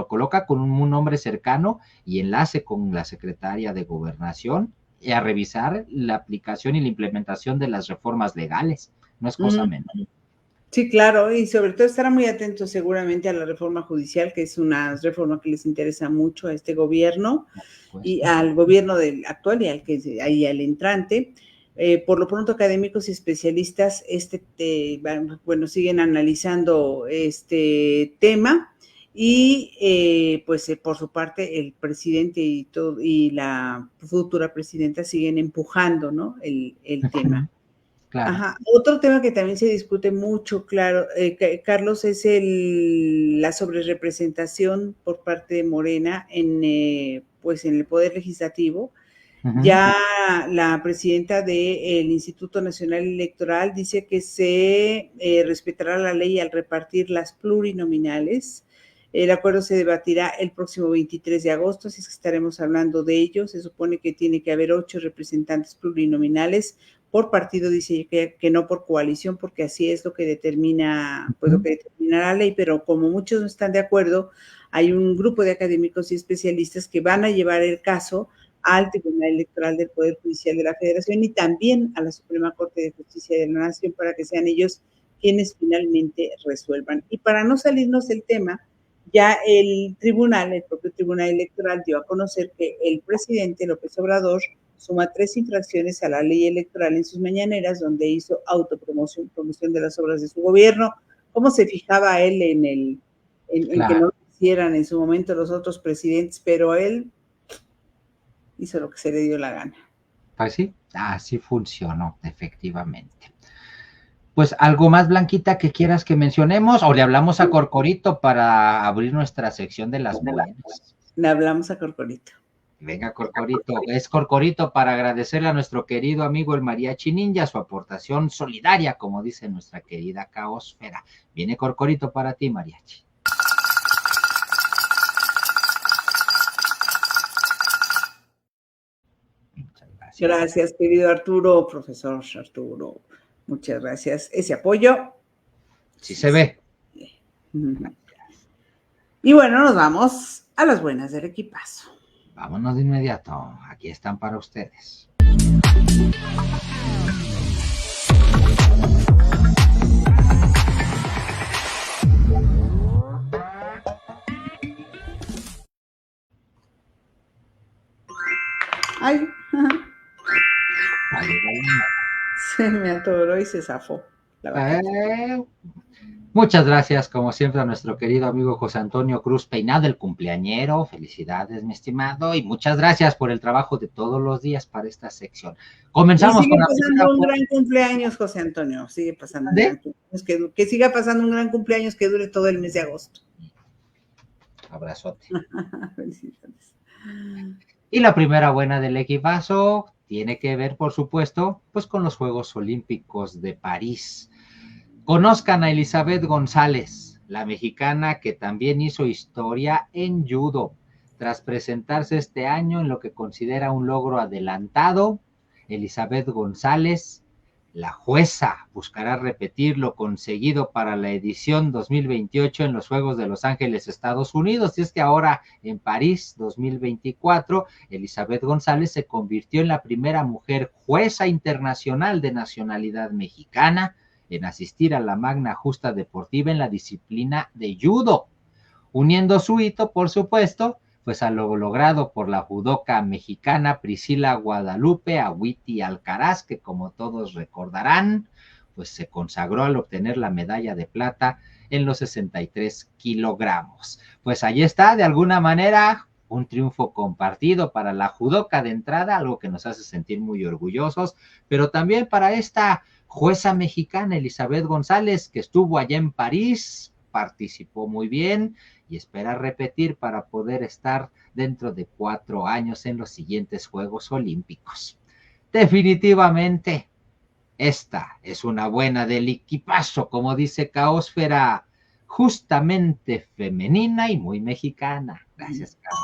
coloca con un hombre cercano y enlace con la secretaria de Gobernación y a revisar la aplicación y la implementación de las reformas legales. No es cosa menor. Sí, claro, y sobre todo estará muy atento seguramente a la reforma judicial, que es una reforma que les interesa mucho a este gobierno y al gobierno del actual y al entrante. Por lo pronto, académicos y especialistas siguen analizando este tema y por su parte el presidente y la futura presidenta siguen empujando, ¿no? el tema. Claro. Ajá. Otro tema que también se discute mucho, claro, Carlos, es la sobrerepresentación por parte de Morena en el Poder Legislativo. Uh-huh. Ya la presidenta del Instituto Nacional Electoral dice que se respetará la ley al repartir las plurinominales. El acuerdo se debatirá el próximo 23 de agosto, así es que estaremos hablando de ello. Se supone que tiene que haber 8 representantes plurinominales por partido, dice que no por coalición, porque así es lo que determina, pues lo que determina la ley, pero como muchos no están de acuerdo, hay un grupo de académicos y especialistas que van a llevar el caso al Tribunal Electoral del Poder Judicial de la Federación y también a la Suprema Corte de Justicia de la Nación para que sean ellos quienes finalmente resuelvan. Y para no salirnos del tema, ya el propio Tribunal Electoral dio a conocer que el presidente López Obrador suma 3 infracciones a la ley electoral en sus mañaneras, donde hizo autopromoción, promoción de las obras de su gobierno. ¿Cómo se fijaba él en que no lo hicieran en su momento los otros presidentes? Pero él hizo lo que se le dio la gana. Pues sí, así funcionó, efectivamente. Pues algo más, Blanquita, que quieras que mencionemos, o le hablamos a Corcorito para abrir nuestra sección de las buenas. Le hablamos a Corcorito. Venga, Corcorito, es Corcorito para agradecerle a nuestro querido amigo el Mariachi Ninja su aportación solidaria, como dice nuestra querida Caosfera. Viene Corcorito para ti, Mariachi. Muchas gracias. Gracias, querido Arturo, profesor Arturo. Muchas gracias. Ese apoyo. Sí se ve. Y bueno, nos vamos a las buenas del equipazo. Vámonos de inmediato, aquí están para ustedes. Ay. Se me atoró y se zafó la batería. Muchas gracias, como siempre, a nuestro querido amigo José Antonio Cruz Peinado, el cumpleañero. Felicidades, mi estimado, y muchas gracias por el trabajo de todos los días para esta sección. Y Comenzamos sigue con la primera. pasando un gran cumpleaños, José Antonio. Sigue pasando un gran cumpleaños. Que siga pasando un gran cumpleaños que dure todo el mes de agosto. Abrazote. Felicidades. Y la primera buena del equipazo tiene que ver, por supuesto, pues con los Juegos Olímpicos de París. Conozcan a Elizabeth González, la mexicana que también hizo historia en judo, tras presentarse este año en lo que considera un logro adelantado. Elizabeth González, la jueza, buscará repetir lo conseguido para la edición 2028 en los Juegos de Los Ángeles, Estados Unidos, y es que ahora en París 2024, Elizabeth González se convirtió en la primera mujer jueza internacional de nacionalidad mexicana en asistir a la magna justa deportiva en la disciplina de judo, uniendo su hito, por supuesto, pues a lo logrado por la judoka mexicana Priscila Guadalupe Agüiti Alcaraz, que como todos recordarán, pues se consagró al obtener la medalla de plata en los 63 kilogramos. Pues ahí está, de alguna manera, un triunfo compartido para la judoka de entrada, algo que nos hace sentir muy orgullosos, pero también para esta jueza mexicana Elizabeth González, que estuvo allá en París, participó muy bien y espera repetir para poder estar dentro de 4 años en los siguientes Juegos Olímpicos. Definitivamente, esta es una buena del equipazo, como dice Caosfera, justamente femenina y muy mexicana. Gracias, Caos.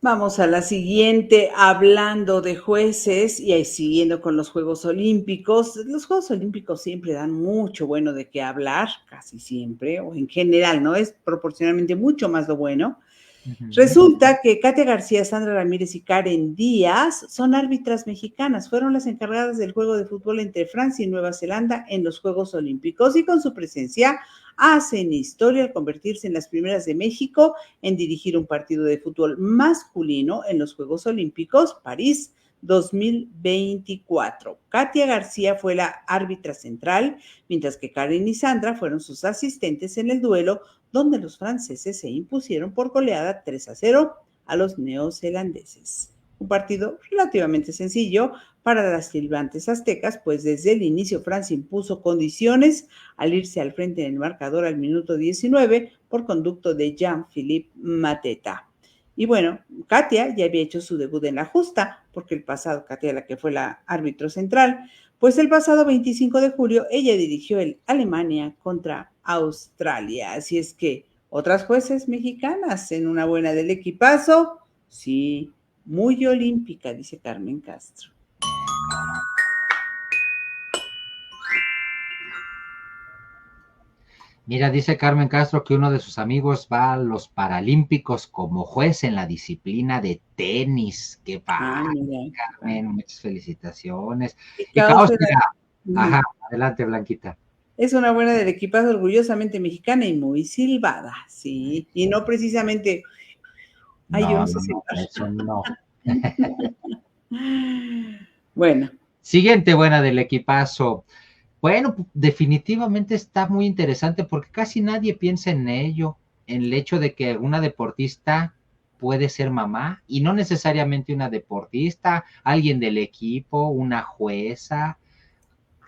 Vamos a la siguiente, hablando de jueces y siguiendo con los Juegos Olímpicos. Los Juegos Olímpicos siempre dan mucho bueno de qué hablar, casi siempre, o en general, ¿no? Es proporcionalmente mucho más lo bueno. Resulta que Katia García, Sandra Ramírez y Karen Díaz son árbitras mexicanas. Fueron las encargadas del juego de fútbol entre Francia y Nueva Zelanda en los Juegos Olímpicos y con su presencia hacen historia al convertirse en las primeras de México en dirigir un partido de fútbol masculino en los Juegos Olímpicos París 2024. Katia García fue la árbitra central, mientras que Karen y Sandra fueron sus asistentes en el duelo, donde los franceses se impusieron por goleada 3-0 a los neozelandeses. Un partido relativamente sencillo para las silbantes aztecas, pues desde el inicio Francia impuso condiciones al irse al frente en el marcador al minuto 19 por conducto de Jean-Philippe Mateta. Y bueno, Katia ya había hecho su debut en la justa, porque el pasado, Katia, la que fue la árbitro central, pues el pasado 25 de julio ella dirigió el Alemania contra Australia. Así es que otras jueces mexicanas en una buena del equipazo, sí, muy olímpica, dice Carmen Castro. Mira, dice Carmen Castro que uno de sus amigos va a los Paralímpicos como juez en la disciplina de tenis. ¡Qué padre, Carmen! Muchas felicitaciones. Y ajá, adelante, Blanquita. Es una buena del equipazo, orgullosamente mexicana y muy silbada, sí. Y no precisamente... Ay, no, yo no sé eso no. Bueno. Siguiente buena del equipazo. Bueno, definitivamente está muy interesante porque casi nadie piensa en ello, en el hecho de que una deportista puede ser mamá y no necesariamente una deportista, alguien del equipo, una jueza,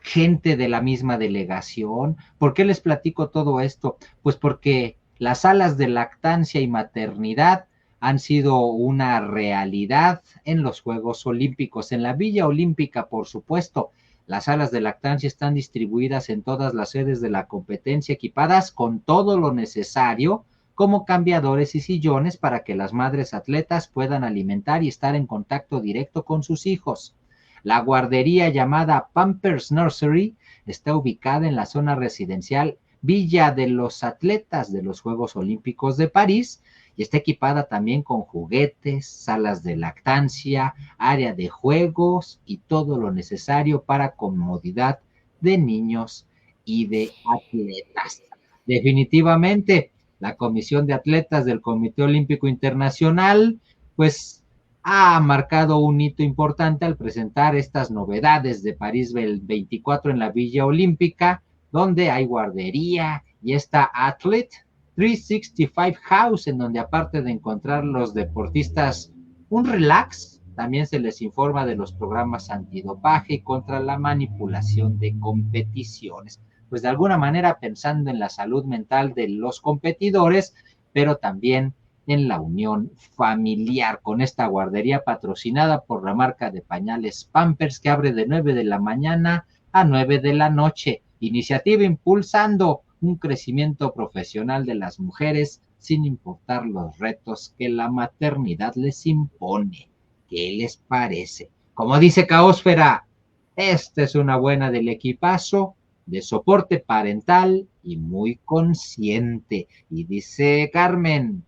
gente de la misma delegación. ¿Por qué les platico todo esto? Pues porque las salas de lactancia y maternidad han sido una realidad en los Juegos Olímpicos, en la Villa Olímpica, por supuesto. Las salas de lactancia están distribuidas en todas las sedes de la competencia, equipadas con todo lo necesario, como cambiadores y sillones para que las madres atletas puedan alimentar y estar en contacto directo con sus hijos. La guardería llamada Pampers Nursery está ubicada en la zona residencial Villa de los Atletas de los Juegos Olímpicos de París y está equipada también con juguetes, salas de lactancia, área de juegos y todo lo necesario para comodidad de niños y de atletas. Definitivamente, La Comisión de Atletas del Comité Olímpico Internacional, pues, ha marcado un hito importante al presentar estas novedades de París 24 en la Villa Olímpica, donde hay guardería y esta Athlete 365 House, en donde aparte de encontrar los deportistas un relax, también se les informa de los programas antidopaje y contra la manipulación de competiciones. Pues de alguna manera pensando en la salud mental de los competidores, pero también en la unión familiar, con esta guardería patrocinada por la marca de pañales Pampers, que abre de 9 de la mañana a 9 de la noche. Iniciativa impulsando un crecimiento profesional de las mujeres sin importar los retos que la maternidad les impone. ¿Qué les parece? Como dice Caósfera, esta es una buena del equipazo, de soporte parental y muy consciente. Y dice Carmen,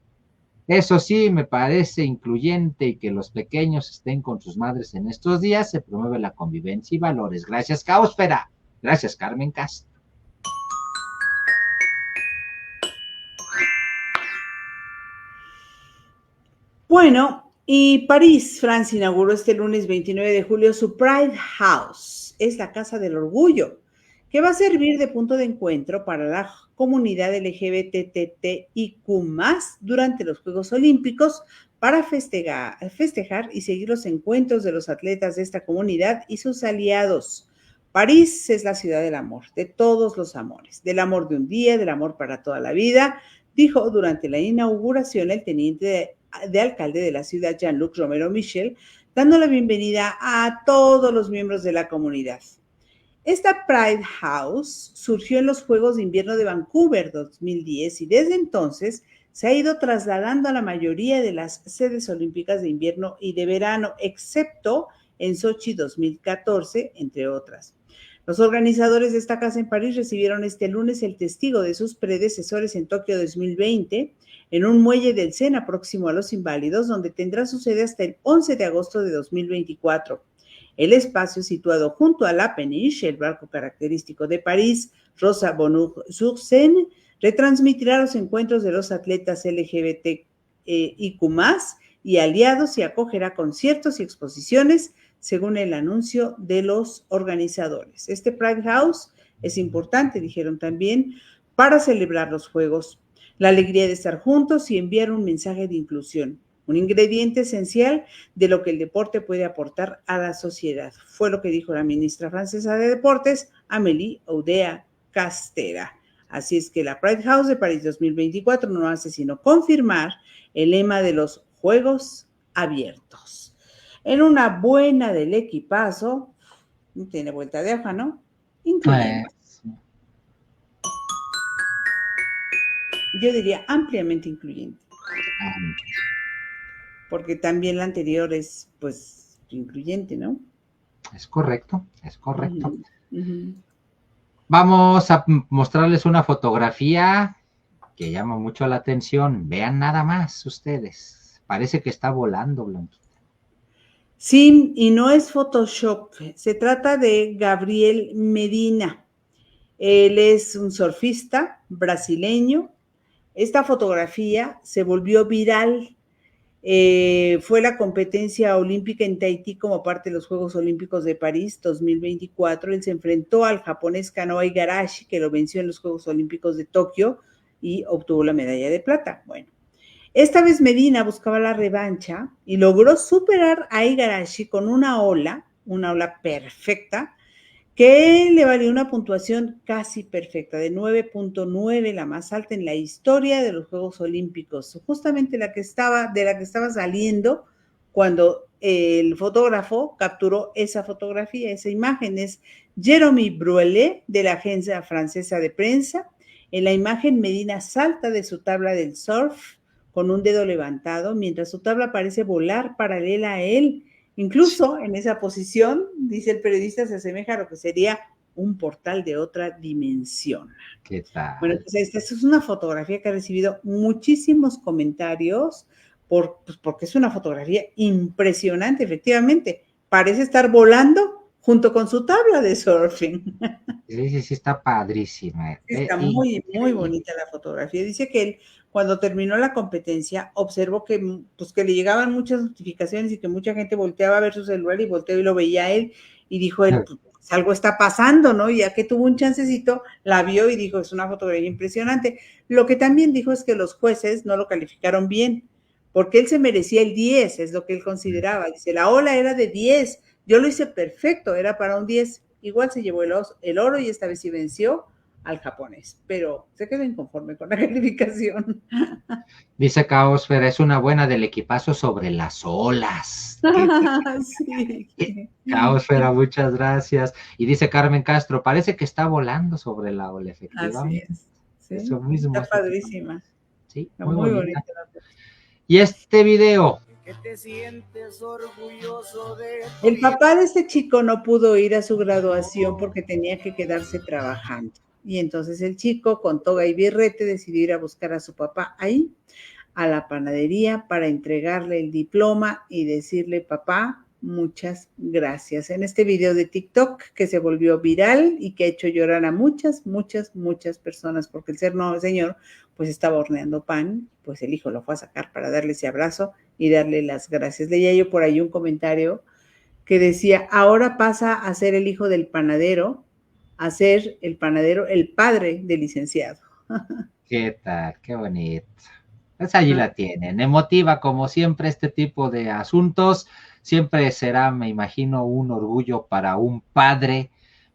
eso sí, me parece incluyente y que los pequeños estén con sus madres en estos días, se promueve la convivencia y valores. Gracias, Caósfera. Gracias, Carmen Castro. Bueno, y París, Francia, inauguró este lunes 29 de julio su Pride House. Es la Casa del Orgullo, que va a servir de punto de encuentro para la comunidad LGBTTIQ+, durante los Juegos Olímpicos, para festejar y seguir los encuentros de los atletas de esta comunidad y sus aliados. París es la ciudad del amor, de todos los amores, del amor de un día, del amor para toda la vida, dijo durante la inauguración el teniente de alcalde de la ciudad, Jean-Luc Romero Michel, dando la bienvenida a todos los miembros de la comunidad. Esta Pride House surgió en los Juegos de Invierno de Vancouver 2010 y desde entonces se ha ido trasladando a la mayoría de las sedes olímpicas de invierno y de verano, excepto en Sochi 2014, entre otras. Los organizadores de esta casa en París recibieron este lunes el testigo de sus predecesores en Tokio 2020, en un muelle del Sena próximo a Los Inválidos, donde tendrá su sede hasta el 11 de agosto de 2024. El espacio, situado junto a la Péniche, el barco característico de París, Rosa Bonheur-sur-Seine, retransmitirá los encuentros de los atletas LGBTIQ+, y aliados y acogerá conciertos y exposiciones, según el anuncio de los organizadores. Este Pride House es importante, dijeron también, para celebrar los Juegos, la alegría de estar juntos y enviar un mensaje de inclusión, un ingrediente esencial de lo que el deporte puede aportar a la sociedad. Fue lo que dijo la ministra francesa de Deportes, Amélie Oudéa-Castéra. Así es que la Pride House de París 2024 no hace sino confirmar el lema de los Juegos Abiertos. En una buena del equipazo, no tiene vuelta de hoja, ¿no? Incluyente. Yo diría ampliamente incluyente. Porque también la anterior es, pues, incluyente, ¿no? Es correcto, es correcto. Uh-huh. Vamos a mostrarles una fotografía que llama mucho la atención. Vean nada más ustedes. Parece que está volando, Blanquita. Sí, y no es Photoshop. Se trata de Gabriel Medina. Él es un surfista brasileño. Esta fotografía se volvió viral. Fue la competencia olímpica en Tahití como parte de los Juegos Olímpicos de París 2024. Él se enfrentó al japonés Kanoa Igarashi, que lo venció en los Juegos Olímpicos de Tokio y obtuvo la medalla de plata. Bueno, esta vez Medina buscaba la revancha y logró superar a Igarashi con una ola perfecta, que le valió una puntuación casi perfecta, de 9.9, la más alta en la historia de los Juegos Olímpicos, justamente de la que estaba saliendo cuando el fotógrafo capturó esa fotografía, esa imagen. Es Jérémy Brulé, de la agencia francesa de prensa. En la imagen, Medina salta de su tabla del surf con un dedo levantado, mientras su tabla parece volar paralela a él. Incluso en esa posición, dice el periodista, se asemeja a lo que sería un portal de otra dimensión. ¿Qué tal? Bueno, pues esta es una fotografía que ha recibido muchísimos comentarios porque es una fotografía impresionante, efectivamente. Parece estar volando, junto con su tabla de surfing. Sí, está padrísima. Está muy, muy bonita la fotografía. Dice que él, cuando terminó la competencia, observó que, pues, que le llegaban muchas notificaciones y que mucha gente volteaba a ver su celular y volteó y lo veía a él y dijo él, pues, algo está pasando, ¿no? Y ya que tuvo un chancecito, la vio y dijo, es una fotografía impresionante. Lo que también dijo es que los jueces no lo calificaron bien, porque él se merecía el 10, es lo que él consideraba. Dice, la ola era de 10, yo lo hice perfecto, era para un 10. Igual se llevó el oro y esta vez sí venció al japonés, pero se quedó inconforme con la calificación. Dice Caosfera, es una buena del equipazo sobre las olas. Sí. Caosfera, muchas gracias. Y dice Carmen Castro, parece que está volando sobre la ola, Así efectivamente. es. Sí. Eso mismo. Está padrísima. Sí, Está muy bonita. bonita. Y este video. Te sientes orgulloso de el papá de este chico no pudo ir a su graduación porque tenía que quedarse trabajando. Y entonces el chico, con toga y birrete, decidió ir a buscar a su papá ahí, a la panadería, para entregarle el diploma y decirle, papá, muchas gracias. En este video de TikTok que se volvió viral y que ha hecho llorar a muchas personas, porque el señor pues estaba horneando pan, pues el hijo lo fue a sacar para darle ese abrazo y darle las gracias. Leía yo por ahí un comentario que decía, ahora pasa a ser el hijo del panadero, a ser el panadero, el padre del licenciado. ¿Qué tal? Qué bonito. Pues allí la tienen. Emotiva como siempre este tipo de asuntos. Siempre será, me imagino, un orgullo para un padre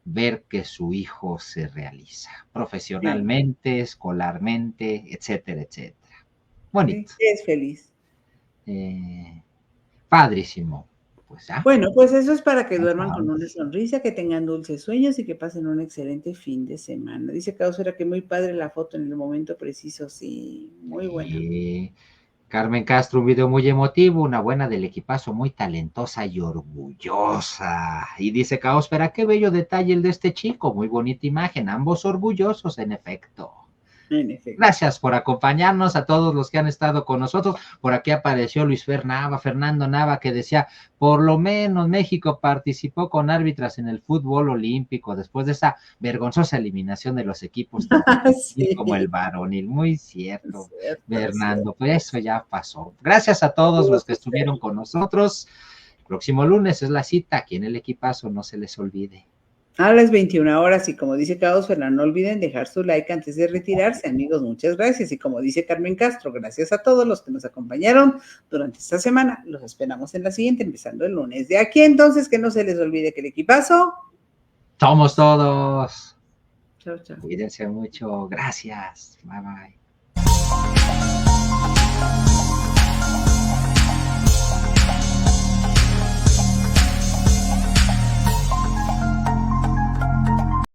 ver que su hijo se realiza profesionalmente, escolarmente, etcétera, etcétera. Bonito. Sí, es feliz. Padrísimo. Pues ya. Bueno, pues eso es para que duerman con una sonrisa, que tengan dulces sueños y que pasen un excelente fin de semana. Dice Causera que muy padre la foto en el momento preciso, sí, muy buena. Carmen Castro, un video muy emotivo, una buena del equipazo, muy talentosa y orgullosa. Y dice Caosfera, qué bello detalle el de este chico, muy bonita imagen, ambos orgullosos, en efecto. En efecto. Gracias por acompañarnos a todos los que han estado con nosotros. Por aquí apareció Luis Fernando Nava, que decía, por lo menos México participó con árbitras en el fútbol olímpico después de esa vergonzosa eliminación de los equipos sí. como el varonil. Muy cierto, Fernando, pues eso ya pasó. Gracias a todos los que estuvieron con nosotros. El próximo lunes es la cita aquí en el equipazo, no se les olvide. A las 21 horas, y como dice Caosfera, no olviden dejar su like antes de retirarse, amigos, muchas gracias. Y como dice Carmen Castro, gracias a todos los que nos acompañaron durante esta semana. Los esperamos en la siguiente, empezando el lunes. De aquí entonces, que no se les olvide que el equipazo somos todos. Chao, chao. Cuídense mucho. Gracias. Bye, bye.